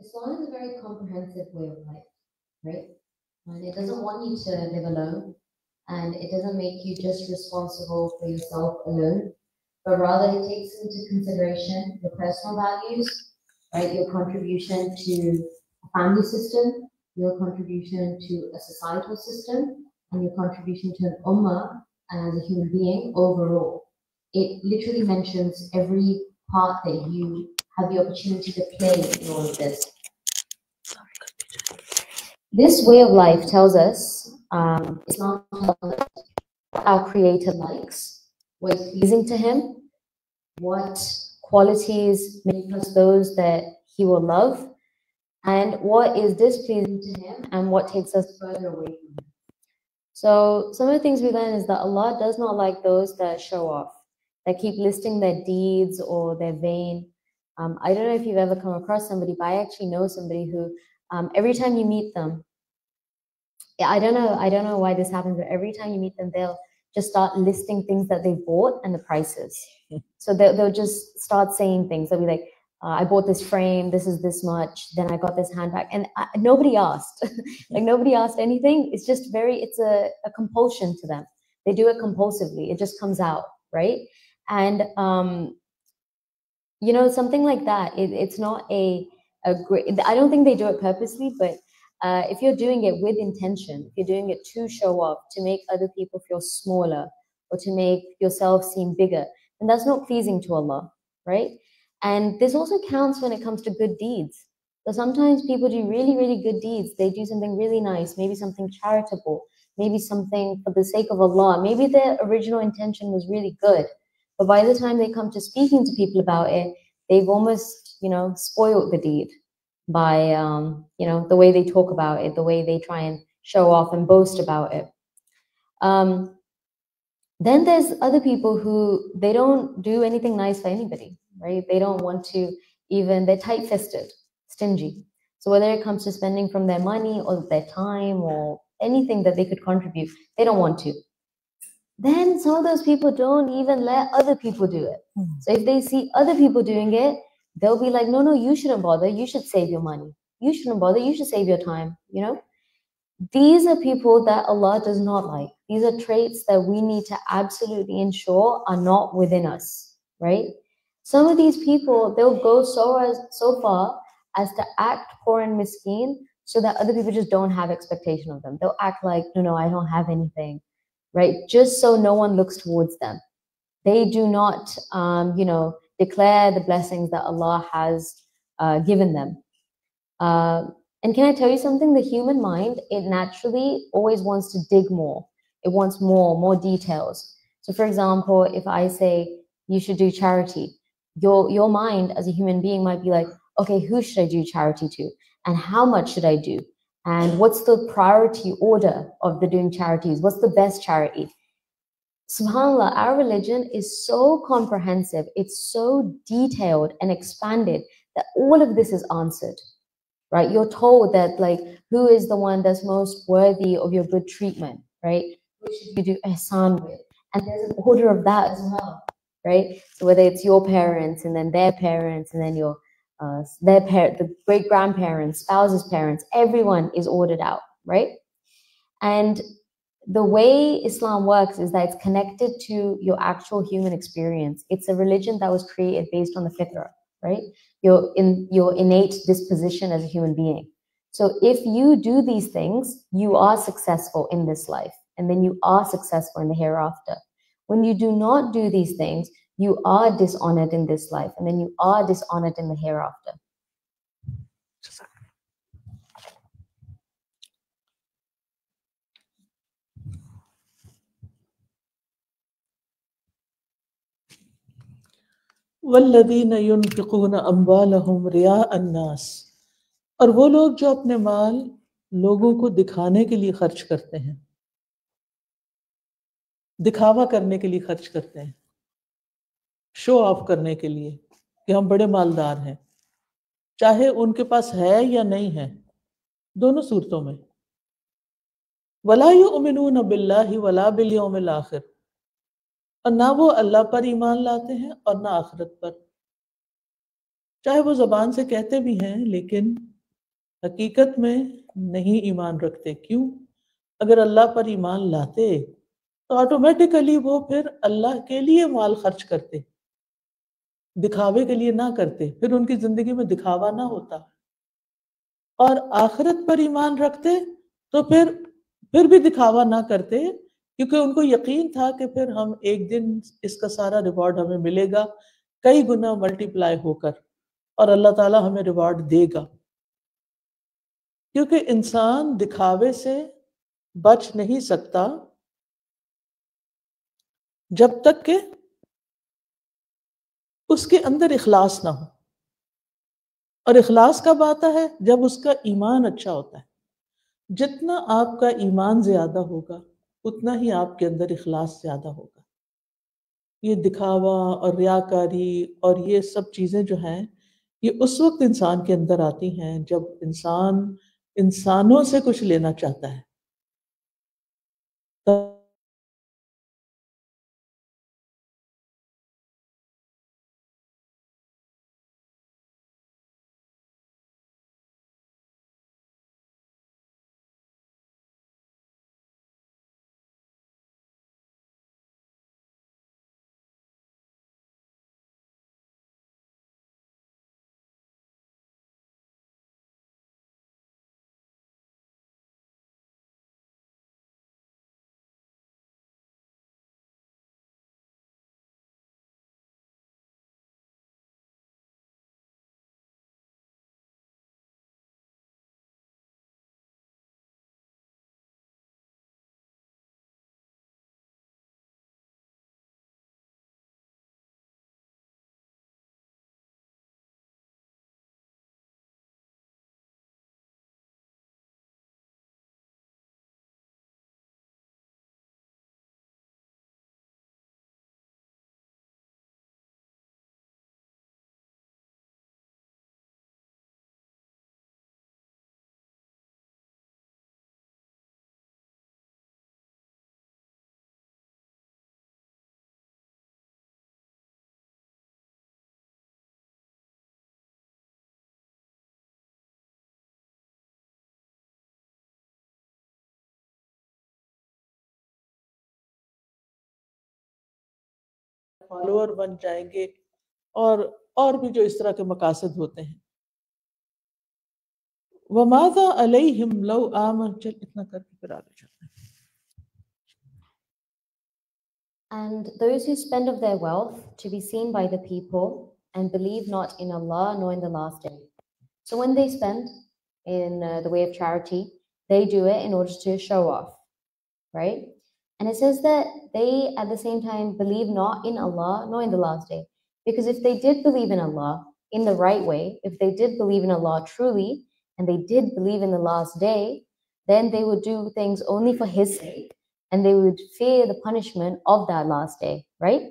Islam is a very comprehensive way of life, right? And it doesn't want you to live alone, and it doesn't make you just responsible for yourself alone, but rather it takes into consideration your personal values, right? Your contribution to a family system, your contribution to a societal system, and your contribution to an ummah as a human being overall. It literally mentions every part that you have the opportunity to play in all of this. This way of life tells us, Islam tells us what our Creator likes, what is pleasing to Him, what qualities make us those that He will love, and what is displeasing to Him and what takes us further away from Him. So some of the things we learn is that Allah does not like those that show off, that keep listing their deeds or their vain. I don't know if you've ever come across somebody, but I actually know somebody who every time you meet them, I don't know why this happens, but every time you meet them, they'll just start listing things that they bought and the prices. So they'll just start saying things. They'll be like, I bought this frame, this is this much, then I got this handbag. And nobody asked. Like nobody asked anything. It's just it's a compulsion to them. They do it compulsively. It just comes out, right? And, you know, something like that, it's not a great, I don't think they do it purposely, but if you're doing it with intention, if you're doing it to show off, to make other people feel smaller, or to make yourself seem bigger, then that's not pleasing to Allah, right? And this also counts when it comes to good deeds. So sometimes people do really, really good deeds. They do something really nice, maybe something charitable, maybe something for the sake of Allah. Maybe their original intention was really good, but by the time they come to speaking to people about it, they've almost, you know, spoiled the deed by, you know, the way they talk about it, the way they try and show off and boast about it. Then there's other people who, they don't do anything nice for anybody, right? They don't want to even, they're tight-fisted, stingy. So whether it comes to spending from their money or their time or anything that they could contribute, they don't want to. Then some of those people don't even let other people do it. So if they see other people doing it, they'll be like, no, you shouldn't bother. You should save your money. You shouldn't bother. You should save your time, you know? These are people that Allah does not like. These are traits that we need to absolutely ensure are not within us, right? Some of these people, they'll go so far as to act poor and miskeen so that other people just don't have expectation of them. They'll act like, no, I don't have anything, right? Just so no one looks towards them. They do not, you know, declare the blessings that Allah has given them. And can I tell you something? The human mind, it naturally always wants to dig more. It wants more details. So for example, if I say you should do charity, your mind as a human being might be like, okay, who should I do charity to? And how much should I do? And what's the priority order of the doing charities? What's the best charity? SubhanAllah, our religion is so comprehensive. It's so detailed and expanded that all of this is answered. Right? You're told that, like, who is the one that's most worthy of your good treatment, right? Who should you do ihsan with? And there's an order of that as well, right? So whether it's your parents and then their parents and then your the great-grandparents, spouses' parents, everyone is ordered out, right? And the way Islam works is that it's connected to your actual human experience. It's a religion that was created based on the fitrah, right? Your innate disposition as a human being. So if you do these things, you are successful in this life, and then you are successful in the hereafter. When you do not do these things, you are dishonored in this life, and then you are dishonored in the hereafter. والذین ينفقون اموالهم رئاء الناس، اور وہ لوگ جو اپنے مال لوگوں کو دکھانے کے لیے خرچ کرتے ہیں، دکھاوا کرنے کے لیے خرچ کرتے ہیں، شو آف کرنے کے لیے کہ ہم بڑے مالدار ہیں، چاہے ان کے پاس ہے یا نہیں ہے، دونوں صورتوں میں. ولا یؤمنون باللہ ولا بالیوم الاخر، اور نہ وہ اللہ پر ایمان لاتے ہیں اور نہ آخرت پر. چاہے وہ زبان سے کہتے بھی ہیں لیکن حقیقت میں نہیں ایمان رکھتے. کیوں؟ اگر اللہ پر ایمان لاتے تو آٹومیٹیکلی وہ پھر اللہ کے لیے مال خرچ کرتے، دکھاوے کے لیے نہ کرتے، پھر ان کی زندگی میں دکھاوا نہ ہوتا. اور آخرت پر ایمان رکھتے تو پھر بھی دکھاوا نہ کرتے، کیونکہ ان کو یقین تھا کہ پھر ہم ایک دن اس کا سارا ریوارڈ ہمیں ملے گا کئی گنا ملٹی پلائی ہو کر، اور اللہ تعالیٰ ہمیں ریوارڈ دے گا. کیونکہ انسان دکھاوے سے بچ نہیں سکتا جب تک کہ اس کے اندر اخلاص نہ ہو. اور اخلاص کب آتا ہے؟ جب اس کا ایمان اچھا ہوتا ہے. جتنا آپ کا ایمان زیادہ ہوگا اتنا ہی آپ کے اندر اخلاص زیادہ ہوگا. یہ دکھاوا اور ریاکاری اور یہ سب چیزیں جو ہیں یہ اس وقت انسان کے اندر آتی ہیں جب انسان انسانوں سے کچھ لینا چاہتا ہے. فالوور بن جائیں گے اور بھی جو اس طرح کے مقاصد ہوتے ہیں. وَمَاذَا عَلَيْهِمْ لَوْ آمَنُوا، چل اتنا کر کے پھر آگے چلتے ہیں. And those who spend of their wealth to be seen by the people and believe not in Allah nor in the last day. So when they spend in the way of charity, they do it in order to show off, right? And it says that they at the same time believe not in Allah nor in the last day. Because if they did believe in Allah in the right way, if they did believe in Allah truly, and they did believe in the last day, then they would do things only for His sake, and they would fear the punishment of that last day, right?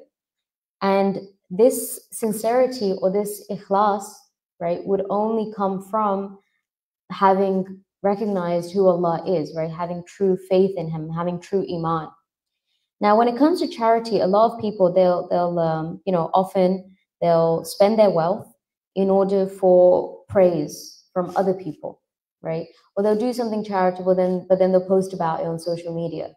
And this sincerity or this ikhlas, right, would only come from having recognized who Allah is, right? Having true faith in Him, having true iman. Now, when it comes to charity, a lot of people, they'll often they'll spend their wealth in order for praise from other people, right? Or they'll do something charitable, but then they'll post about it on social media,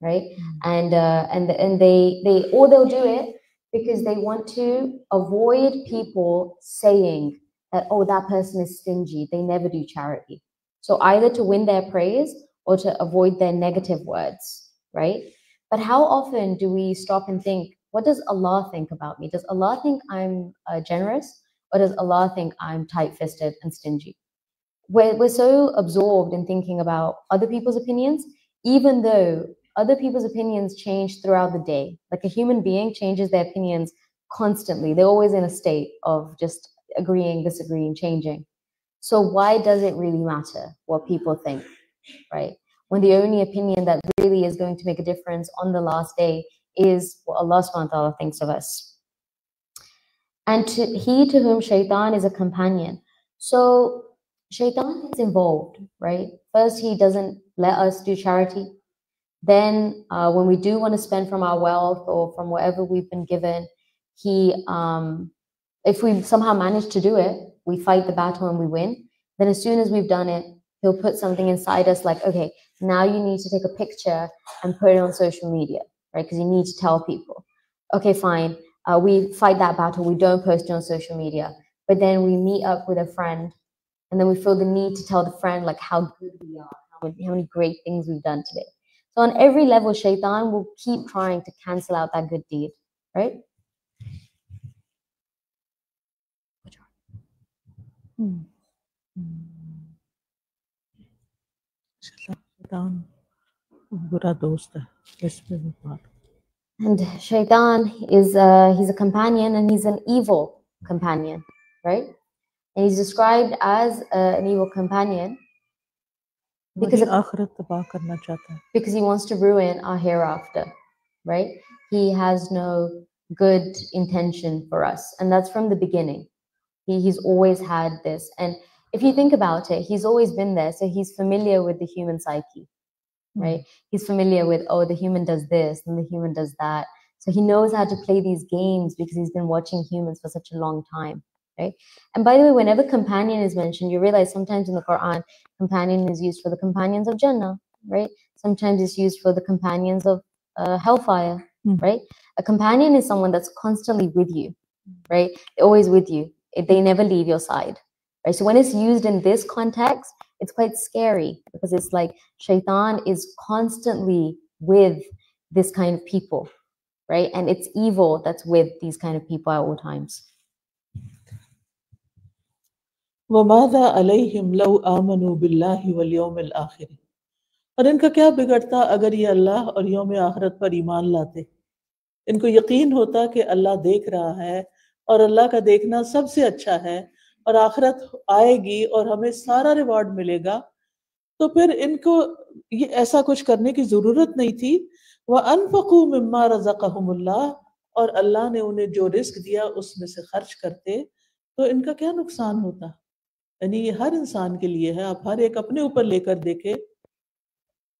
right? And they'll do it because they want to avoid people saying that, oh, that person is stingy, they never do charity. So either to win their praise or to avoid their negative words, right? But how often do we stop and think, what does Allah think about me? Does Allah think I'm generous, or does Allah think I'm tight-fisted and stingy? We're so absorbed in thinking about other people's opinions, even though other people's opinions change throughout the day. Like a human being changes their opinions constantly. They're always in a state of just agreeing, disagreeing, changing. So why does it really matter what people think, right? When the only opinion that really is going to make a difference on the last day is what Allah subhanahu wa ta'ala thinks of us. And he to whom shaitan is a companion. So shaitan is involved, right? First, he doesn't let us do charity. Then when we do want to spend from our wealth or from whatever we've been given, he, if we somehow manage to do it, we fight the battle and we win. Then as soon as we've done it, he'll put something inside us like, okay, now you need to take a picture and put it on social media, right? Because you need to tell people. Okay, fine. We fight that battle. We don't post it on social media. But then we meet up with a friend and then we feel the need to tell the friend like how good we are, how many great things we've done today. So on every level, shaitan will keep trying to cancel out that good deed, right? And shaitan is he's a companion, and he's an evil companion, right? And he's described as an evil companion because he wants to ruin our hereafter, right? He has no good intention for us, and that's from the beginning. He's always had this, and if you think about it, he's always been there, so he's familiar with the human psyche, right? He's familiar with, oh, the human does this and the human does that, so he knows how to play these games because he's been watching humans for such a long time, right? And by the way, whenever companion is mentioned, you realize sometimes in the Quran, companion is used for the companions of Jannah, right? Sometimes it's used for the companions of hellfire, right? A companion is someone that's constantly with you, right? They're always with you. They never leave your side, right? So when it's used in this context, it's quite scary because it's like shaitan is constantly with this kind of people, right? And it's evil that's with these kind of people at all times. وَمَاذَا عَلَيْهِمْ لَوْ آمَنُوا بِاللَّهِ وَالْيَوْمِ الْآخِرِ اور ان کا کیا بگڑتا اگر یہ اللہ اور یوم آخرت پر ایمان لاتے. ان کو یقین ہوتا کہ اللہ دیکھ رہا ہے اور اللہ کا دیکھنا سب سے اچھا ہے اور آخرت آئے گی اور ہمیں سارا ریوارڈ ملے گا, تو پھر ان کو یہ ایسا کچھ کرنے کی ضرورت نہیں تھی. وَأَنفَقُوا مِمَّا رَزَقَهُمُ اللَّهُ اور اللہ نے انہیں جو رزق دیا اس میں سے خرچ کرتے, تو ان کا کیا نقصان ہوتا. یعنی یہ ہر انسان کے لیے ہے. آپ ہر ایک اپنے اوپر لے کر دیکھیں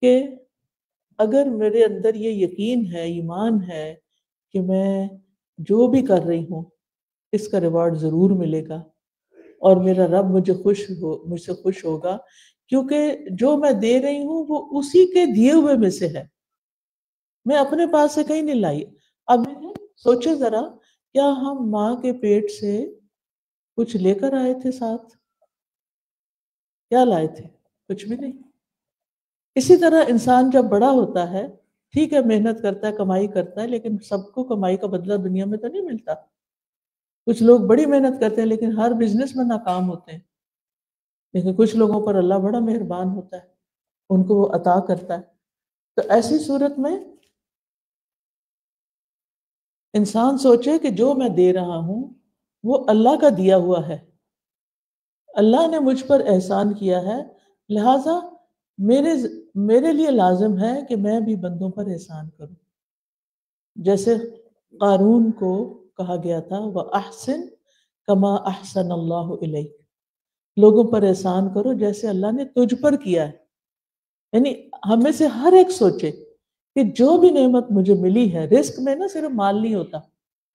کہ اگر میرے اندر یہ یقین ہے, ایمان ہے کہ میں جو بھی کر رہی ہوں اس کا ریوارڈ ضرور ملے گا اور میرا رب مجھ سے خوش ہوگا, کیونکہ جو میں دے رہی ہوں وہ اسی کے دیے ہوئے میں سے ہے, میں اپنے پاس سے کہیں نہیں لائی. اب سوچے ذرا, کیا ہم ماں کے پیٹ سے کچھ لے کر آئے تھے ساتھ؟ کیا لائے تھے؟ کچھ بھی نہیں. اسی طرح انسان جب بڑا ہوتا ہے, ٹھیک ہے محنت کرتا ہے, کمائی کرتا ہے, لیکن سب کو کمائی کا بدلہ دنیا میں تو نہیں ملتا. کچھ لوگ بڑی محنت کرتے ہیں لیکن ہر بزنس میں ناکام ہوتے ہیں, لیکن کچھ لوگوں پر اللہ بڑا مہربان ہوتا ہے, ان کو وہ عطا کرتا ہے. تو ایسی صورت میں انسان سوچے کہ جو میں دے رہا ہوں وہ اللہ کا دیا ہوا ہے, اللہ نے مجھ پر احسان کیا ہے, لہٰذا میرے لیے لازم ہے کہ میں بھی بندوں پر احسان کروں. جیسے قارون کو کہا گیا تھا وَأَحْسِن كَمَا أَحْسَنَ اللَّهُ إِلَيْكَ, لوگوں پر احسان کرو جیسے اللہ نے تجھ پر کیا ہے. یعنی ہمیں سے ہر ایک سوچے کہ جو بھی نعمت مجھے ملی ہے, رزق میں نا صرف مال نہیں ہوتا,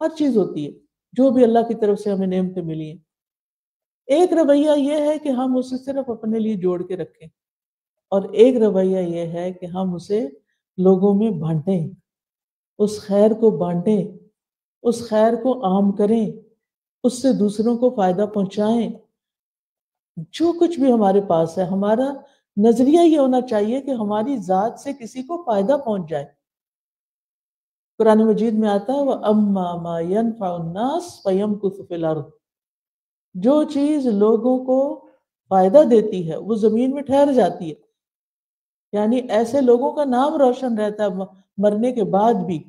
ہر چیز ہوتی ہے جو بھی اللہ کی طرف سے ہمیں نعمتیں ملی ہیں. ایک رویہ یہ ہے کہ ہم اسے صرف اپنے لیے جوڑ کے رکھیں, اور ایک رویہ یہ ہے کہ ہم اسے لوگوں میں بانٹیں, اس خیر کو بانٹیں, اس خیر کو عام کریں, اس سے دوسروں کو فائدہ پہنچائیں. جو کچھ بھی ہمارے پاس ہے, ہمارا نظریہ یہ ہونا چاہیے کہ ہماری ذات سے کسی کو فائدہ پہنچ جائے. قرآن مجید میں آتا ہے وَأَمَّا مَا يَنْفَعُ النَّاسَ فَيَمْكُثُ فِي الْأَرْضِ، جو چیز لوگوں کو فائدہ دیتی ہے وہ زمین میں ٹھہر جاتی ہے، یعنی ایسے لوگوں کا نام روشن رہتا ہے مرنے کے بعد بھی،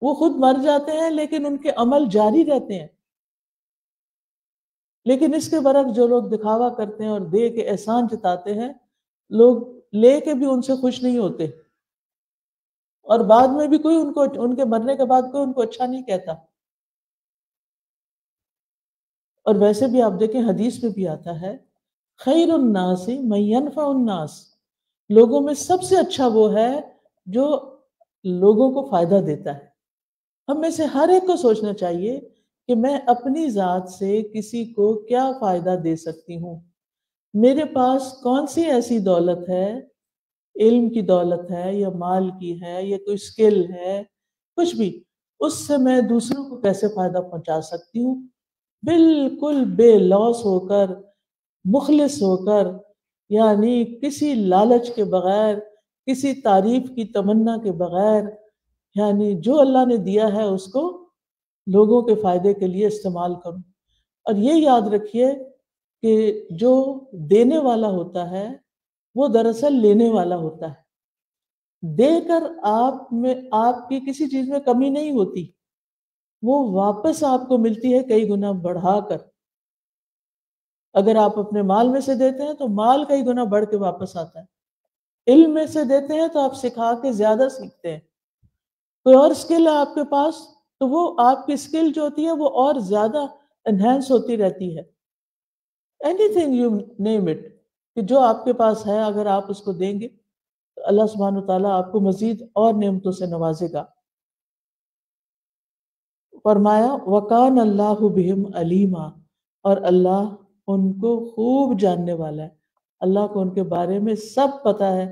وہ خود مر جاتے ہیں لیکن ان کے عمل جاری رہتے ہیں۔ لیکن اس کے برعکس جو لوگ دکھاوا کرتے ہیں اور دے کے احسان جتاتے ہیں، لوگ لے کے بھی ان سے خوش نہیں ہوتے، اور بعد میں بھی کوئی ان کے مرنے کے بعد کوئی ان کو اچھا نہیں کہتا۔ اور ویسے بھی آپ دیکھیں حدیث میں بھی آتا ہے خیر الناس من ينفع الناس، لوگوں میں سب سے اچھا وہ ہے جو لوگوں کو فائدہ دیتا ہے۔ ہم میں سے ہر ایک کو سوچنا چاہیے کہ میں اپنی ذات سے کسی کو کیا فائدہ دے سکتی ہوں، میرے پاس کون سی ایسی دولت ہے، علم کی دولت ہے یا مال کی ہے یا کوئی سکل ہے، کچھ بھی، اس سے میں دوسروں کو کیسے فائدہ پہنچا سکتی ہوں، بالکل بے لوث ہو کر، مخلص ہو کر، یعنی کسی لالچ کے بغیر، کسی تعریف کی تمنا کے بغیر، یعنی جو اللہ نے دیا ہے اس کو لوگوں کے فائدے کے لیے استعمال کروں۔ اور یہ یاد رکھیے کہ جو دینے والا ہوتا ہے وہ دراصل لینے والا ہوتا ہے، دے کر آپ کی کسی چیز میں کمی نہیں ہوتی، وہ واپس آپ کو ملتی ہے کئی گنا بڑھا کر۔ اگر آپ اپنے مال میں سے دیتے ہیں تو مال کئی گنا بڑھ کے واپس آتا ہے، علم میں سے دیتے ہیں تو آپ سکھا کے زیادہ سیکھتے ہیں، کوئی اور سکل ہے آپ کے پاس تو وہ آپ کی سکل جو ہوتی ہے وہ اور زیادہ انہینس ہوتی رہتی ہے۔ Any thing you name it, کہ جو آپ کے پاس ہے اگر آپ اس کو دیں گے تو اللہ سبحانہ وتعالیٰ آپ کو مزید اور نعمتوں سے نوازے گا۔ فرمایا وَقَانَ اللَّهُ بِهِمْ عَلِيمًا، اور اللہ ان کو خوب جاننے والا ہے، اللہ کو ان کے بارے میں سب پتہ ہے،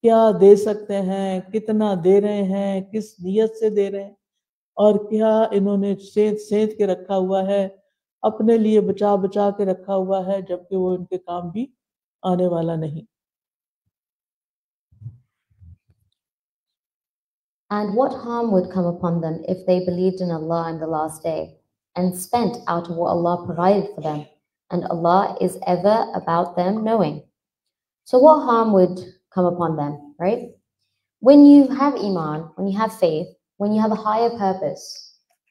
کیا دے سکتے ہیں، کتنا دے رہے ہیں، کس نیت سے دے رہے ہیں، اور کیا انہوں نے سینت کے رکھا ہوا ہے، اپنے لیے بچا بچا کے رکھا ہوا ہے، جبکہ وہ ان کے کام بھی آنے والا نہیں۔ And what harm would come upon them if they believed in Allah and the last day and spent out of what Allah provided for them, and Allah is ever about them knowing. So what harm would come upon them, right? When you have iman, when you have faith, when you have a higher purpose,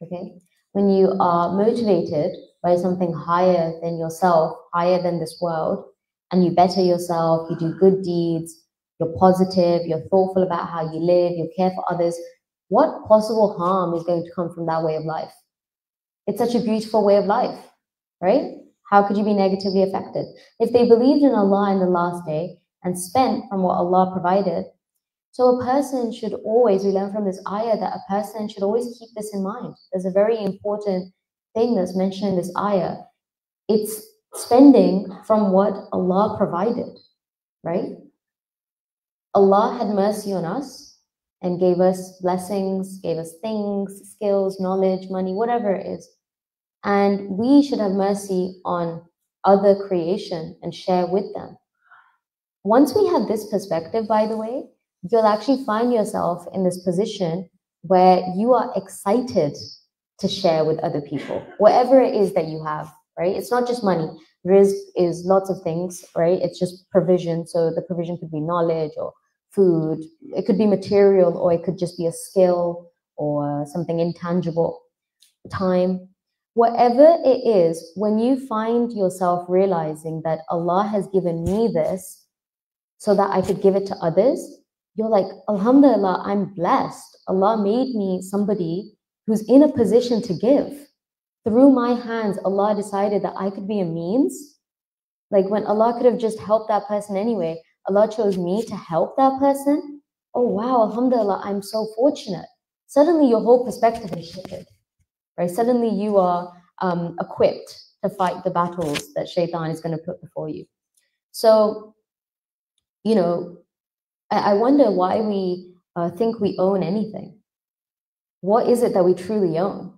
okay, when you are motivated by something higher than yourself, higher than this world, and you better yourself, you do good deeds, you're positive, you're thoughtful about how you live, you care for others, what possible harm is going to come from that way of life? It's such a beautiful way of life, right? How could you be negatively affected? If they believed in Allah in the last day and spent from what Allah provided, so a person should always, we learn from this ayah that a person should always keep this in mind. There's a very important thing that's mentioned in this ayah. It's spending from what Allah provided, right? Allah had mercy on us and gave us blessings, gave us things, skills, knowledge, money, whatever it is. And we should have mercy on other creation and share with them. Once we have this perspective, by the way, you'll actually find yourself in this position where you are excited to share with other people, whatever it is that you have, right? It's not just money. Rizq is lots of things, right? It's just provision. So the provision could be knowledge or food. It could be material, or it could just be a skill or something intangible, time. Whatever it is, when you find yourself realizing that Allah has given me this so that I could give it to others, you're like, Alhamdulillah, I'm blessed. Allah made me somebody who's in a position to give. Through my hands, Allah decided that I could be a means. Like when Allah could have just helped that person anyway, Allah chose me to help that person. Oh wow, Alhamdulillah, I'm so fortunate. Suddenly your whole perspective is shifted, right? Suddenly you are equipped to fight the battles that shaitan is going to put before you. So, you know, I wonder why we think we own anything. What is it that we truly own?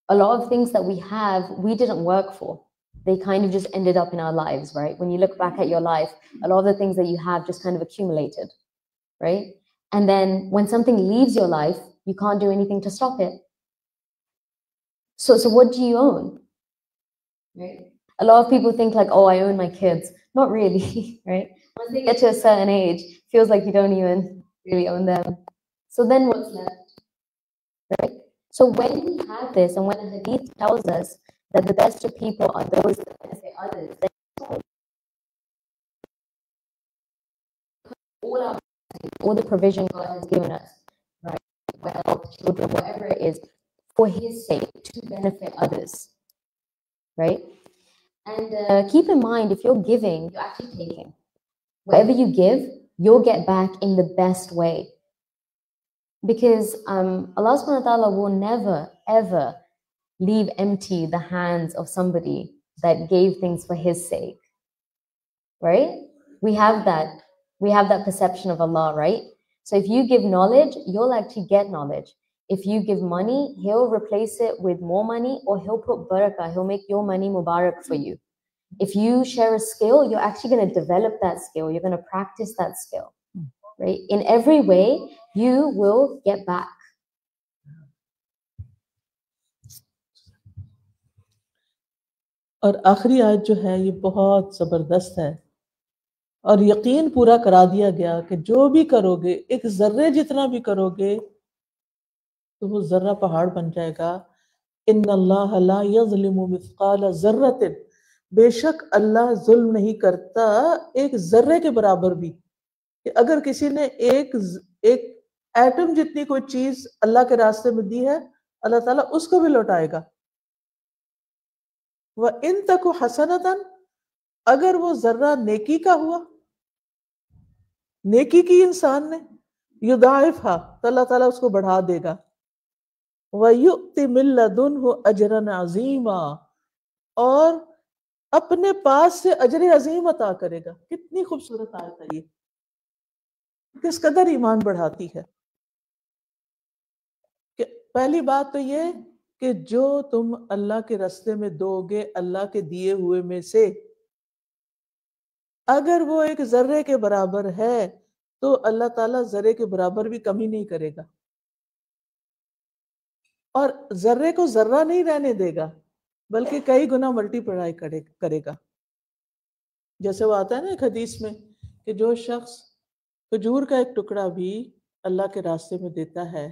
A lot of things that we have, we didn't work for. They kind of just ended up in our lives, right? When you look back at your life, a lot of the things that you have just kind of accumulated, right? And then when something leaves your life, you can't do anything to stop it. So what do you own? Right? A lot of people think like, oh, I own my kids. Not really, right? Once they get to a certain age, feels like you don't even really own them. So then what's left? Right? So when we have this, and when the hadith tells us that the best of people are those that benefit others, then all the provision God has given us, right? Wealth, children, whatever it is, for His sake, to benefit others, right? And keep in mind, if you're giving, you're actually taking. Whatever you give, you'll get back in the best way. Because Allah subhanahu wa ta'ala will never, ever leave empty the hands of somebody that gave things for His sake, right? We have that perception of Allah, right? So if you give knowledge, you'll actually get knowledge. If you give money, He'll replace it with more money, or He'll put barakah, He'll make your money mubarak for you. If you share a skill, you're actually going to develop that skill. You're going to practice that skill, right? In every way, you will get back. اور آخری آیت جو ہے یہ بہت زبردست ہے اور یقین پورا کرا دیا گیا کہ جو بھی کرو گے، ایک ذرے جتنا بھی کرو گے تو وہ ذرہ پہاڑ بن جائے گا. ان اللہ لا یظلم مثقال ذرۃ، بے شک اللہ ظلم نہیں کرتا ایک ذرے کے برابر بھی. کہ اگر کسی نے ایک ایٹم جتنی کوئی چیز اللہ کے راستے میں دی ہے، اللہ تعالیٰ اس کو بھی لوٹائے گا. وَإِن تَكُ حَسَنَةً، اگر وہ ذرہ نیکی کا ہوا، نیکی کی انسان نے، یضاعفها، تو اللہ تعالیٰ اس کو بڑھا دے گا. وَيُؤْتِ مِن لَّدُنْهُ أَجْرًا عَظِيمًا، اور اپنے پاس سے اجر عظیم عطا کرے گا. کتنی خوبصورت آیت ہے یہ، کس قدر ایمان بڑھاتی ہے. کہ پہلی بات تو یہ کہ جو تم اللہ کے راستے میں دو گے اللہ کے دیے ہوئے میں سے، اگر وہ ایک ذرے کے برابر ہے تو اللہ تعالیٰ ذرے کے برابر بھی کمی نہیں کرے گا، اور ذرے کو ذرہ نہیں رہنے دے گا بلکہ کئی گنا ملٹی پلائی کرے گا. جیسے وہ آتا ہے نا ایک حدیث میں کہ جو شخص کھجور کا ایک ٹکڑا بھی اللہ کے راستے میں دیتا ہے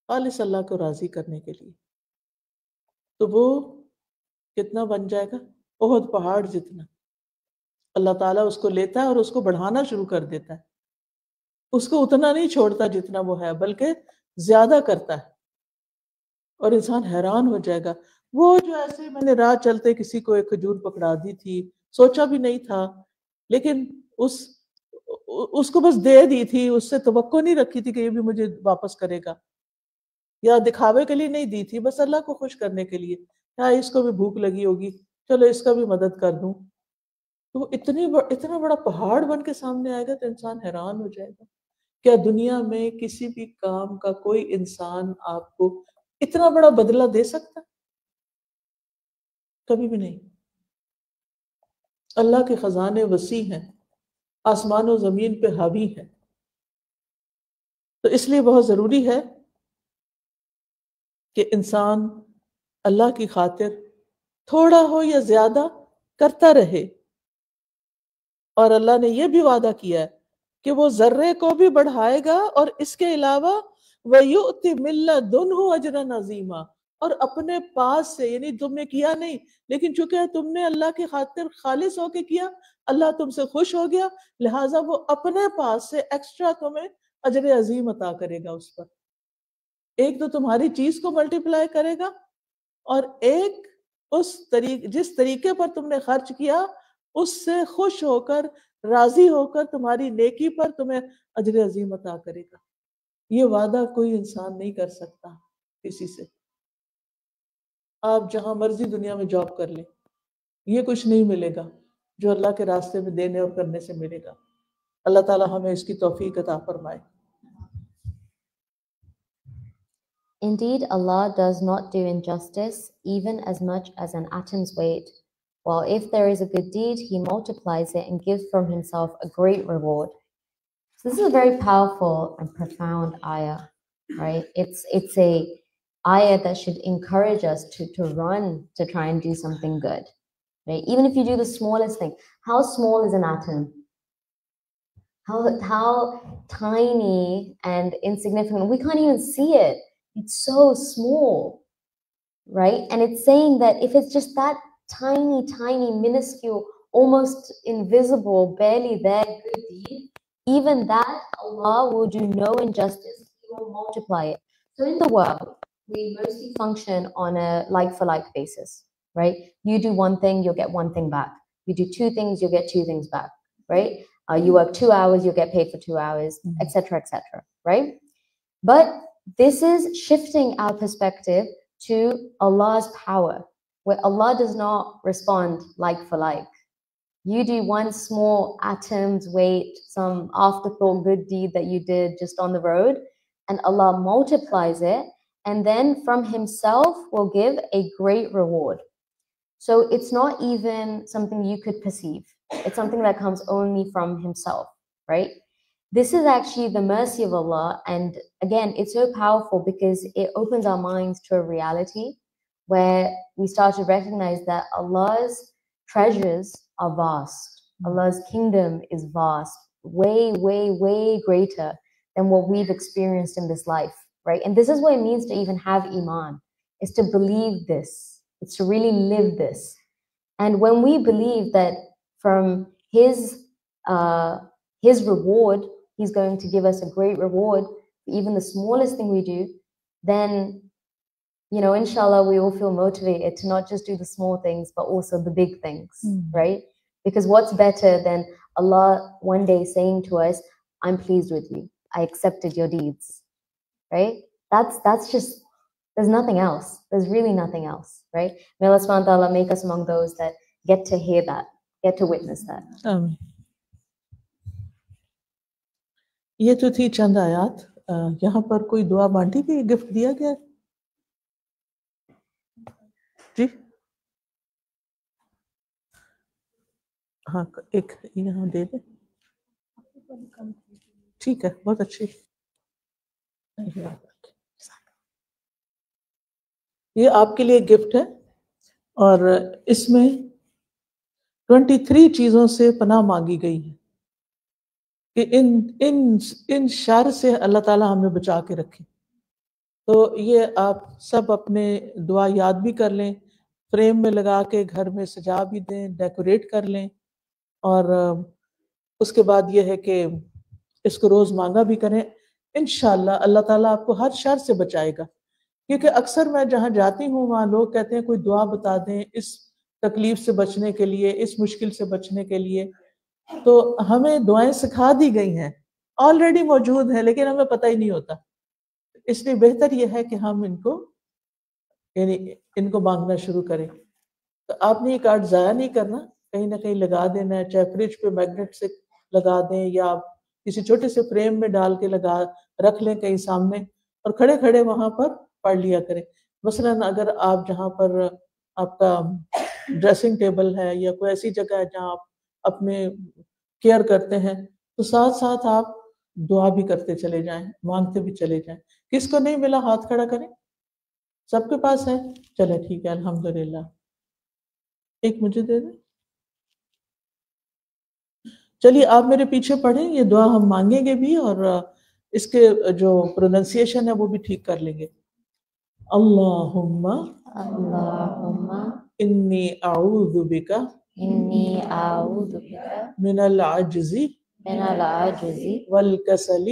خالص اللہ کو راضی کرنے کے لیے، تو وہ کتنا بن جائے گا؟ احد پہاڑ جتنا. اللہ تعالیٰ اس کو لیتا ہے اور اس کو بڑھانا شروع کر دیتا ہے. اس کو اتنا نہیں چھوڑتا جتنا وہ ہے بلکہ زیادہ کرتا ہے، اور انسان حیران ہو جائے گا. وہ جو ایسے میں نے راہ چلتے کسی کو ایک کھجور پکڑا دی تھی، سوچا بھی نہیں تھا، لیکن اس کو بس دے دی تھی، اس سے توقع نہیں رکھی تھی کہ یہ بھی مجھے واپس کرے گا، یا دکھاوے کے لیے نہیں دی تھی، بس اللہ کو خوش کرنے کے لیے، اس کو بھی بھوک لگی ہوگی، چلو اس کا بھی مدد کر دوں. تو وہ اتنا بڑا پہاڑ بن کے سامنے آئے گا تو انسان حیران ہو جائے گا. کیا دنیا میں کسی بھی کام کا کوئی انسان آپ کو اتنا بڑا بدلہ دے سکتا؟ کبھی بھی نہیں. اللہ کے خزانے وسیع ہیں، آسمان و زمین پہ حاوی ہیں. تو اس لیے بہت ضروری ہے کہ انسان اللہ کی خاطر تھوڑا ہو یا زیادہ کرتا رہے. اور اللہ نے یہ بھی وعدہ کیا ہے کہ وہ ذرے کو بھی بڑھائے گا، اور اس کے علاوہ وَيُؤْتِ مِن لَّدُنْهُ أَجْرًا عَظِيمًا، اور اپنے پاس سے، یعنی تم نے کیا نہیں لیکن چونکہ تم نے اللہ کی خاطر خالص ہو کے کیا، اللہ تم سے خوش ہو گیا، لہٰذا وہ اپنے پاس سے ایکسٹرا تمہیں اجر عظیم عطا کرے گا. اس پر ایک تو تمہاری چیز کو ملٹی پلائی کرے گا، اور ایک جس طریقے پر تم نے خرچ کیا اس سے خوش ہو کر، راضی ہو کر تمہاری نیکی پر تمہیں اجر عظیم عطا کرے گا. یہ وعدہ کوئی انسان نہیں کر سکتا کسی سے. آپ جہاں مرضی دنیا میں جاب کر لیں، یہ کچھ نہیں ملے گا جو اللہ کے راستے میں دینے اور کرنے سے ملے گا. اللہ تعالی ہمیں اس کی توفیق عطا فرمائے. Indeed, Allah does not do injustice even as much as an atom's weight. While if there is a good deed, He multiplies it and gives from Himself a great reward. So this is a very powerful and profound ayah, right? It's a ayah that should encourage us to run to try and do something good, right? Even if you do the smallest thing. How small is an atom? How tiny and insignificant. We can't even see it. It's so small, right? And it's saying that if it's just that tiny, tiny, minuscule, almost invisible, barely there good deed, even that Allah will do no injustice. He will multiply it. So in the world, we mostly function on a like-for-like basis, right? You do one thing, you'll get one thing back. You do two things, you'll get two things back, right? You work 2 hours, you'll get paid for 2 hours, etc., right? But this is shifting our perspective to Allah's power, where Allah does not respond like for like. You do one small atom's weight, some afterthought good deed that you did just on the road, and Allah multiplies it, and then from Himself will give a great reward. So it's not even something you could perceive. It's something that comes only from Himself, right? This is actually the mercy of Allah. And again, it's so powerful because it opens our minds to a reality where we start to recognize that Allah's treasures are vast. Allah's kingdom is vast, way, way, way greater than what we've experienced in this life, right? And this is what it means to even have Iman, is to believe this. It's to really live this. And when we believe that from His reward, He's going to give us a great reward for even the smallest thing we do, then, you know, inshallah, we will feel motivated to not just do the small things, but also the big things, right? Because what's better than Allah one day saying to us, I'm pleased with you. I accepted your deeds, right? That's just, there's nothing else. There's really nothing else, right? May Allah subhanahu wa ta'ala make us among those that get to hear that, get to witness that. یہ تو تھی چند آیات. یہاں پر کوئی دعا بانٹی گئی, gift دیا گیا جی؟ ہاں ایک یہاں دے دیں, ٹھیک ہے, بہت اچھی. یہ آپ کے لیے گفٹ ہے, اور اس میں 23 چیزوں سے پناہ مانگی گئی ہے کہ ان شر سے اللہ تعالیٰ ہمیں بچا کے رکھے. تو یہ آپ سب اپنے دعا یاد بھی کر لیں, فریم میں لگا کے گھر میں سجا بھی دیں, ڈیکوریٹ کر لیں, اور اس کے بعد یہ ہے کہ اس کو روز مانگا بھی کریں. انشاءاللہ اللہ تعالیٰ آپ کو ہر شر سے بچائے گا. کیونکہ اکثر میں جہاں جاتی ہوں وہاں لوگ کہتے ہیں کوئی دعا بتا دیں اس تکلیف سے بچنے کے لیے, اس مشکل سے بچنے کے لیے. تو ہمیں دعائیں سکھا دی گئی ہیں, آلریڈی موجود ہیں, لیکن ہمیں پتہ ہی نہیں ہوتا. اس لیے بہتر یہ ہے کہ ہم ان کو مانگنا شروع کریں. تو آپ نے یہ کارڈ ضائع نہیں کرنا, کہیں نہ کہیں لگا دینا ہے, چاہے فریج پہ میگنیٹ سے لگا دیں یا کسی چھوٹے سے فریم میں ڈال کے رکھ لیں کہیں سامنے, اور کھڑے کھڑے وہاں پر پڑھ لیا کریں. مثلاً اگر آپ جہاں پر آپ کا ڈریسنگ ٹیبل ہے یا کوئی ایسی جگہ ہے جہاں آپ اپنے کیئر کرتے ہیں, تو ساتھ ساتھ آپ دعا بھی کرتے چلے جائیں, مانگتے بھی چلے جائیں. کس کو نہیں ملا ہاتھ کھڑا کریں, سب کے پاس ہے, چلے ٹھیک ہے, الحمدللہ. ایک مجھے دے دیں. چلیے آپ میرے پیچھے پڑھیں, یہ دعا ہم مانگیں گے بھی, اور اس کے جو پروننسیشن ہے وہ بھی ٹھیک کر لیں گے. اللہم انی اعوذ بک من العجز والکسل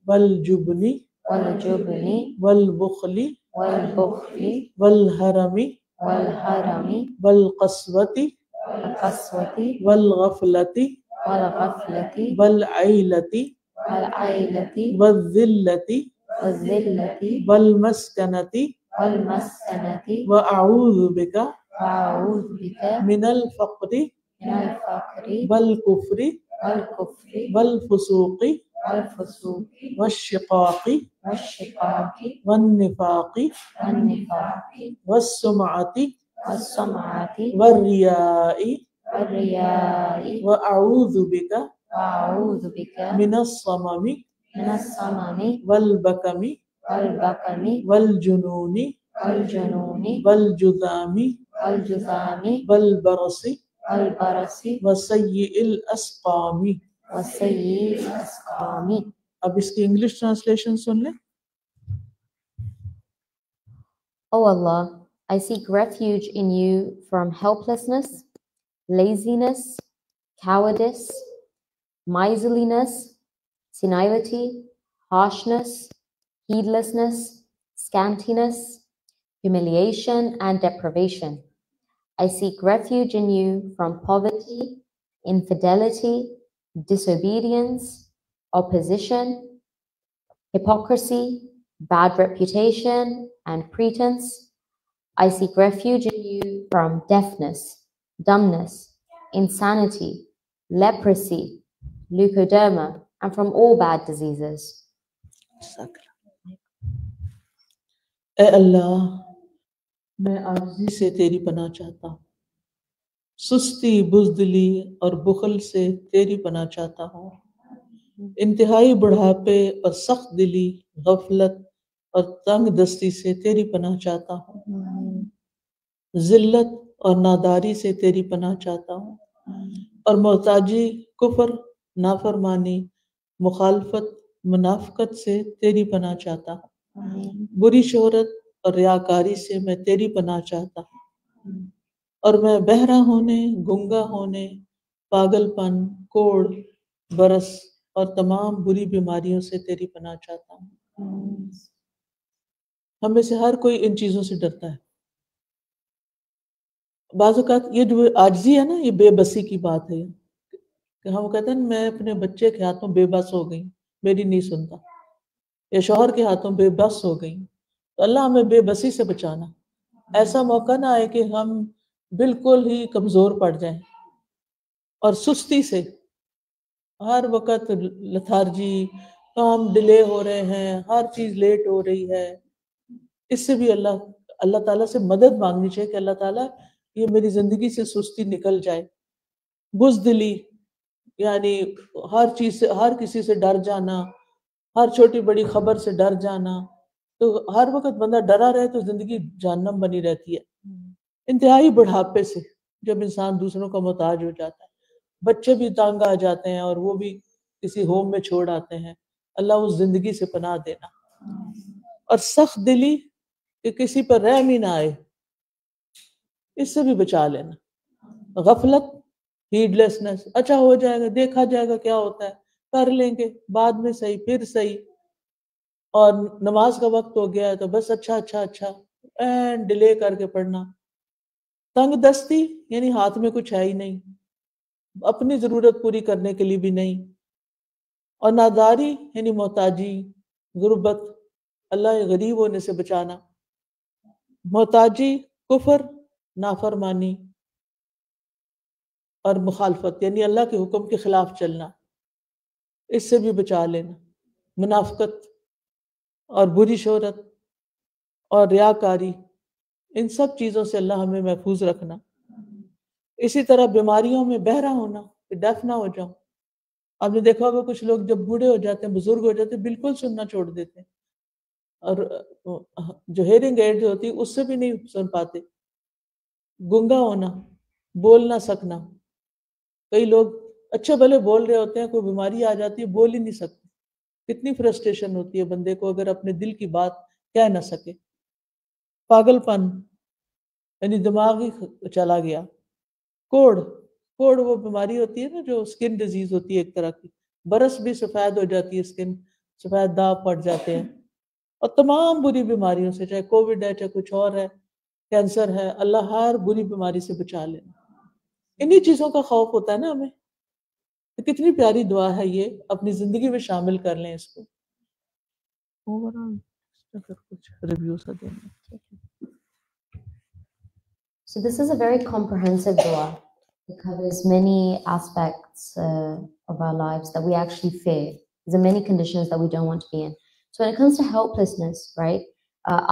والجبن والبخل والحرم والقسوة والغفلة والعيلة والذلة والمسكنة وأعوذ بك من الفقر والكفر والفسوق والشقاق والنفاق والسمعة والرياء وأعوذ بك وأعوذ بك من الصمم من الصمم والبكم والبكم والجنون والجنون والجذام والجذام والبرص والبرص وسيء الأسقام. وسيء الأسقام. اب اس کی انگلش ٹرانسلیشن سن لیں. O Allah, I seek refuge in you from helplessness, laziness, cowardice, miserliness, senility, harshness, heedlessness, scantiness, humiliation, and deprivation. I seek refuge in you from poverty, infidelity, disobedience, opposition, hypocrisy, bad reputation, and pretense. I seek refuge in you from deafness, dumbness, insanity, leprosy, leukoderma, and from all bad diseases. اے اللہ میں عاجزی سے تیری پناہ چاہتا ہوں، سستی، بزدلی اور بخل سے تیری پناہ چاہتا ہوں، انتہائی بڑھاپے اور سخت دلی، غفلت اور تنگ دستی سے تیری پناہ چاہتا ہوں، ذلت اور ناداری سے تیری پناہ چاہتا ہوں، اور محتاجی، کفر، نافرمانی، مخالفت، منافقت سے تیری پناہ چاہتا ہوں، بری شہرت اور ریاکاری سے میں تیری پناہ چاہتا ہوں، اور میں بہرا ہونے، گنگا ہونے، پاگل پن، کوڑ، برس اور تمام بری بیماریوں سے تیری پناہ چاہتا ہوں۔ ہم میں سے ہر کوئی ان چیزوں سے ڈرتا ہے۔ بعض اوقات یہ جو عاجزی ہے نا، یہ بے بسی کی بات ہے، کہ ہم کہتے ہیں میں اپنے بچے کے ہاتھوں بے بس ہو گئی، میری نہیں سنتا، یا شوہر کے ہاتھوں بے بس ہو گئی، تو اللہ ہمیں بے بسی سے بچانا، ایسا موقع نہ آئے کہ ہم بالکل ہی کمزور پڑ جائیں، اور سستی سے ہر وقت لتھارجی، کام ڈیلے ہو رہے ہیں، ہر چیز لیٹ ہو رہی ہے، اس سے بھی اللہ تعالیٰ سے مدد مانگنی چاہیے کہ اللہ تعالیٰ یہ میری زندگی سے سستی نکل جائے۔ بزدلی یعنی ہر چیز سے، ہر کسی سے ڈر جانا، ہر چھوٹی بڑی خبر سے ڈر جانا، تو ہر وقت بندہ ڈرا رہے تو زندگی جہنم بنی رہتی ہے۔ انتہائی بڑھاپے سے جب انسان دوسروں کا محتاج ہو جاتا ہے، بچے بھی تانگ آ جاتے ہیں اور وہ بھی کسی ہوم میں چھوڑ آتے ہیں، اللہ اس زندگی سے پناہ دینا، اور سخت دلی کہ کسی پر رحم ہی نہ آئے، اس سے بھی بچا لینا، غفلت، ہیڈ لیسنس، اچھا ہو جائے گا، دیکھا جائے گا کیا ہوتا ہے، کر لیں گے بعد میں، صحیح پھر صحیح، اور نماز کا وقت ہو گیا ہے تو بس اچھا اینڈ ڈیلے کر کے پڑھنا، تنگ دستی یعنی ہاتھ میں کچھ ہے ہی نہیں، اپنی ضرورت پوری کرنے کے لیے بھی نہیں، اور ناداری یعنی محتاجی، غربت، اللہ غریب ہونے سے بچانا، محتاجی، کفر، نافرمانی اور مخالفت یعنی اللہ کے حکم کے خلاف چلنا، اس سے بھی بچا لینا، منافقت اور بری شہرت اور ریاکاری، ان سب چیزوں سے اللہ ہمیں محفوظ رکھنا۔ اسی طرح بیماریوں میں بہرا ہونا، کہ ڈیف نہ ہو جاؤں۔ آپ نے دیکھا ہوگا کچھ لوگ جب بوڑھے ہو جاتے ہیں، بزرگ ہو جاتے ہیں، بالکل سننا چھوڑ دیتے ہیں، اور جو ہیئرنگ ایڈ ہوتی ہے اس سے بھی نہیں سن پاتے۔ گنگا ہونا، بول نہ سکنا، کئی لوگ اچھے بھلے بول رہے ہوتے ہیں، کوئی بیماری آ جاتی ہے بول ہی نہیں سکتے، کتنی فرسٹریشن ہوتی ہے بندے کو اگر اپنے دل کی بات کہہ نہ سکے۔ پاگل پن یعنی دماغ ہی چلا گیا۔ کوڑ وہ بیماری ہوتی ہے نا جو سکن ڈیزیز ہوتی ہے ایک طرح کی، برس بھی سفید ہو جاتی ہے، سکن سفید داغ پڑ جاتے ہیں، اور تمام بری بیماریوں سے، چاہے کووڈ ہے، چاہے کچھ اور ہے، کینسر ہے، اللہ ہر بری بیماری سے بچا لینا۔ انہی چیزوں کا خوف ہوتا ہے نا ہمیں، تو کتنی پیاری دعا ہے یہ، اپنی زندگی میں شامل کر لیں اس کو۔ اگر کچھ ریویو سا دینا۔ So this is a very comprehensive dua. It covers many aspects of our lives that we actually fear. There are many conditions that we don't want to be in. So when it comes to helplessness, right,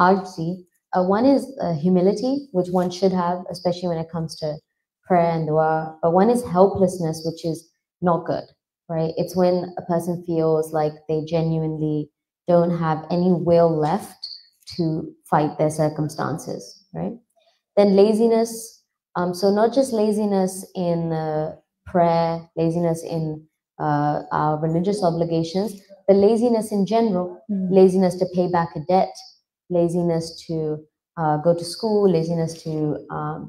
ajzi, one is humility, which one should have, especially when it comes to prayer and dua. But one is helplessness, which is not good. right? It's when a person feels like they genuinely don't have any will left to fight their circumstances, right? Then laziness, so not just laziness in prayer, laziness in our religious obligations, but laziness in general, laziness to pay back a debt, laziness to go to school, laziness to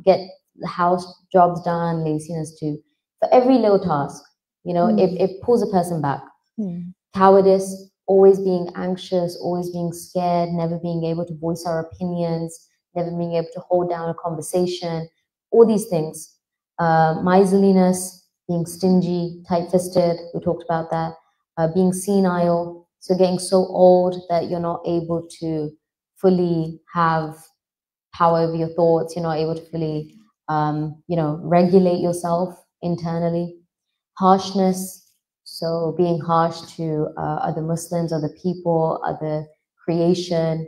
get the house jobs done, laziness to, for every little task, you know, it pulls a person back. Cowardice, always being anxious, always being scared, never being able to voice our opinions, never being able to hold down a conversation, all these things. Miserliness, being stingy, tight-fisted, we talked about that. Being senile, so getting so old that you're not able to fully have power over your thoughts, you're not able to fully, you know, regulate yourself internally. Harshness, so being harsh to other Muslims, other people, other creation.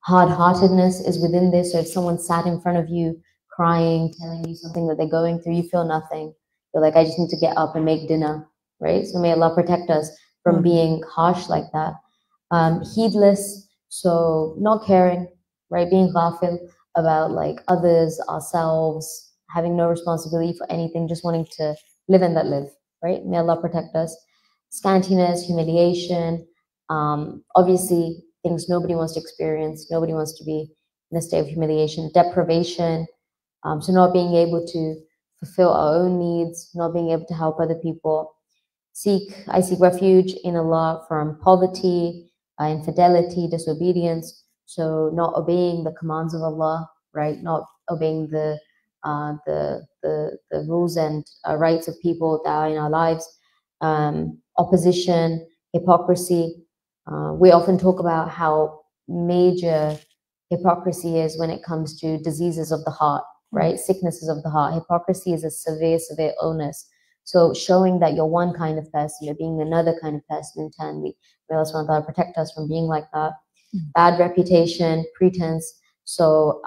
Hard-heartedness is within this. So if someone sat in front of you crying, telling you something that they're going through, you feel nothing. You're like, I just need to get up and make dinner, right? So may Allah protect us from being harsh like that. Heedless, so not caring, right? Being ghafil about like others, ourselves, having no responsibility for anything, just wanting to live and let live, right? May Allah protect us. Scantiness, humiliation, obviously things nobody wants to experience, nobody wants to be in a state of humiliation. Deprivation, so not being able to fulfill our own needs, not being able to help other people. I seek refuge in Allah from poverty, infidelity, disobedience, so not obeying the commands of Allah, right? Not obeying the rules and rights of people that are in our lives. Opposition, hypocrisy. We often talk about how major hypocrisy is when it comes to diseases of the heart, right? Sicknesses of the heart. Hypocrisy is a severe, severe illness. So showing that you're one kind of person, you're being another kind of person internally. May Allah subhanahu wa ta'ala protect us from being like that. Bad reputation, pretense. So,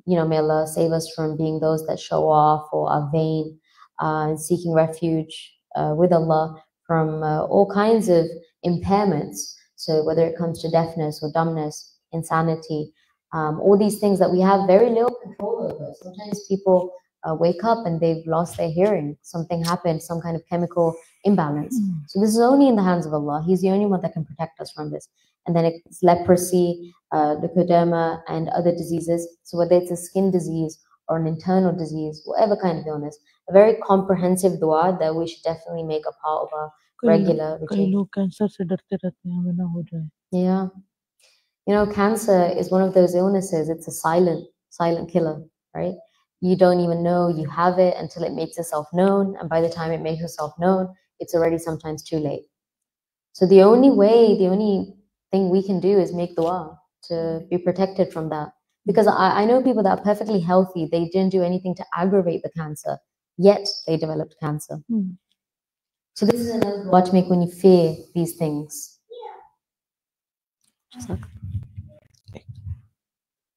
you know, may Allah save us from being those that show off or are vain, and seeking refuge with Allah from all kinds of impairments. So whether it comes to deafness or dumbness, insanity, all these things that we have very little control over. Sometimes people wake up and they've lost their hearing. Something happened, some kind of chemical imbalance. So this is only in the hands of Allah. He's the only one that can protect us from this. And then it's leprosy, leukoderma, and other diseases. So whether it's a skin disease or an internal disease, whatever kind of illness, a very comprehensive dua that we should definitely make a part of our regular routine. Yeah. You know, cancer is one of those illnesses. It's a silent killer, right? You don't even know you have it until it makes itself known. And by the time it makes itself known, it's already sometimes too late. So the only thing we can do is make dua to be protected from that. Because I know people that are perfectly healthy. They didn't do anything to aggravate the cancer, yet they developed cancer. So this is another dua to make when you fear these things.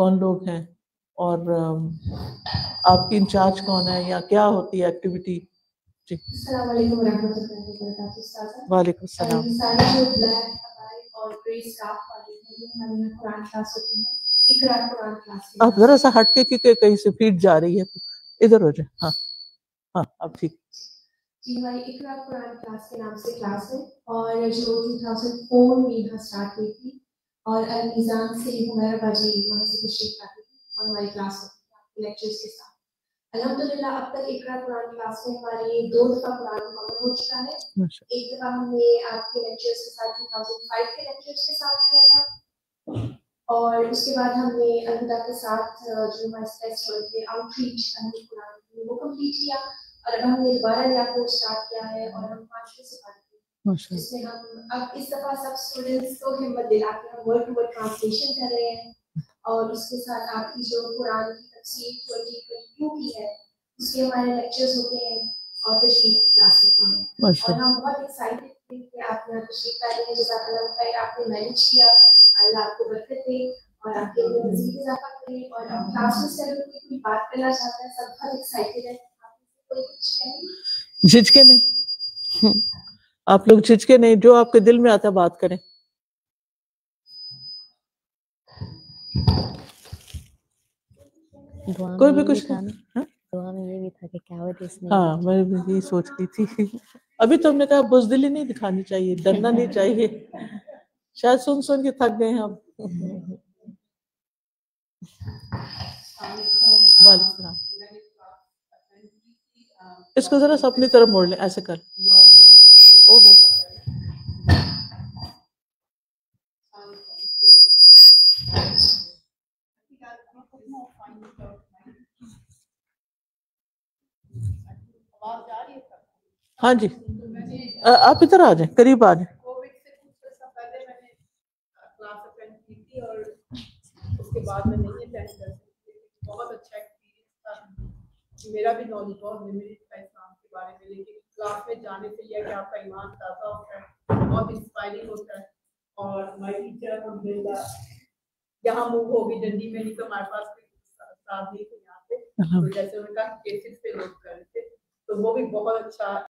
کون لوگ ہیں اور آپ کی incharge کون ہے یا کیا ہوتی ہے ایکٹیویٹی؟ جی السلام علیکم ورحمۃ اللہ وبرکاتہ استاذہ. وعلیکم السلام. یہ سارے جو بلیک ابائے اور گرے اسکارف والے ہیں یہ ہمارے یہاں قرآن کلاس ہوتی ہے. اقرا قرآن کلاس. آپ ذرا سا ہٹ کے کیونکہ کہیں سے فیڈ جا رہی ہے تو ادھر ہو جائے. ہاں ہاں اب ٹھیک. جی ہماری اقرا قرآن کلاس کے نام سے کلاس ہے اور جو 2004 میں یہاں اسٹارٹ ہوئی تھی اور المیزان سے ہمارا باجی وہاں سے تشریف لاتی تھی اور ہماری کلاس ہوتی ہے لیکچرز کے ساتھ. الحمدللہ اب تک اقرا قرآن کلاس میں ہماری 2 دفعہ قرآن مکمل ہو چکا ہے. ایک دفعہ ہم نے آپ کے لیکچرز کے ساتھ 2005 کے لیکچرز کے ساتھ کیا تھا اور اس کے بعد ہم نے الہدا کے ساتھ جو ہمارے ٹیسٹ ہوئے تھے آؤٹ ریچ قرآن وہ کمپلیٹ کیا اور اب ہم نے دوبارہ نیا کورس اسٹارٹ کیا ہے اور ہم 5 سے پڑھتے ہیں جس میں ہم اب اس دفعہ سب اسٹوڈنٹس کو ہمت دلا کے ہم ورڈ ٹو ورڈ ٹرانسلیشن کر رہے ہیں اور اس کے ساتھ آپ کی جو قرآن کی تفسیر 2022 کی ہے اس کے ہمارے لیکچرز ہوتے ہیں اور تشریح کلاس ہوتی ہے اور ہم بہت ایکسائٹیڈ تھے کہ آپ یہاں تشریف لا رہے ہیں. جزاک اللہ خیر, آپ نے مینیج کیا, اللہ آپ کو برکت دے اور آپ کے اندر مزید اضافہ کرے. اور اب کلاس میں سے اگر کوئی بات کرنا چاہتا ہے سب بہت ایکسائٹیڈ ہے. کوئی کچھ کہیں جھجکے نہیں, آپ لوگ جھجکے نہیں, جو آپ کے دل میں آتا ہے بات کریں. کوئی بھی کچھ دعا میں یہ بھی تھا کہ cowardice نہیں. ہاں میں بھی یہی سوچ رہی تھی. ابھی تو ہم نے کہا بزدلی نہیں دکھانی چاہیے, ڈرنا نہیں چاہیے. شاید سن کے تھک گئے ہیں اب. وعلیکم السلام. اس کو ذرا سا اپنی طرف موڑ لیں, ایسے کر. اوہو ہاں جی, آپ ادھر آ جائیں, قریب آ جائیں. اس کے بعد میں نہیں اٹینڈ کر سکتی. بہت اچھا ایکسپیرینس تھا. میرا بھی نالج بہت لمیٹڈ تھا اسلام کے بارے میں, لیکن کلاس میں جانے سے یہ کہ آپ کا ایمان تازہ ہوتا ہے, بہت انسپائرنگ ہوتا ہے. اور ہماری ٹیچر الحمدللہ یہاں موو ہوگی ڈنڈی میں, نہیں تو ہمارے پاس ساتھ نہیں تھے یہاں پہ, تو جیسے انہوں نے کہا کیسز پہ لوگ کر رہے تھے, تو وہ بھی بہت اچھا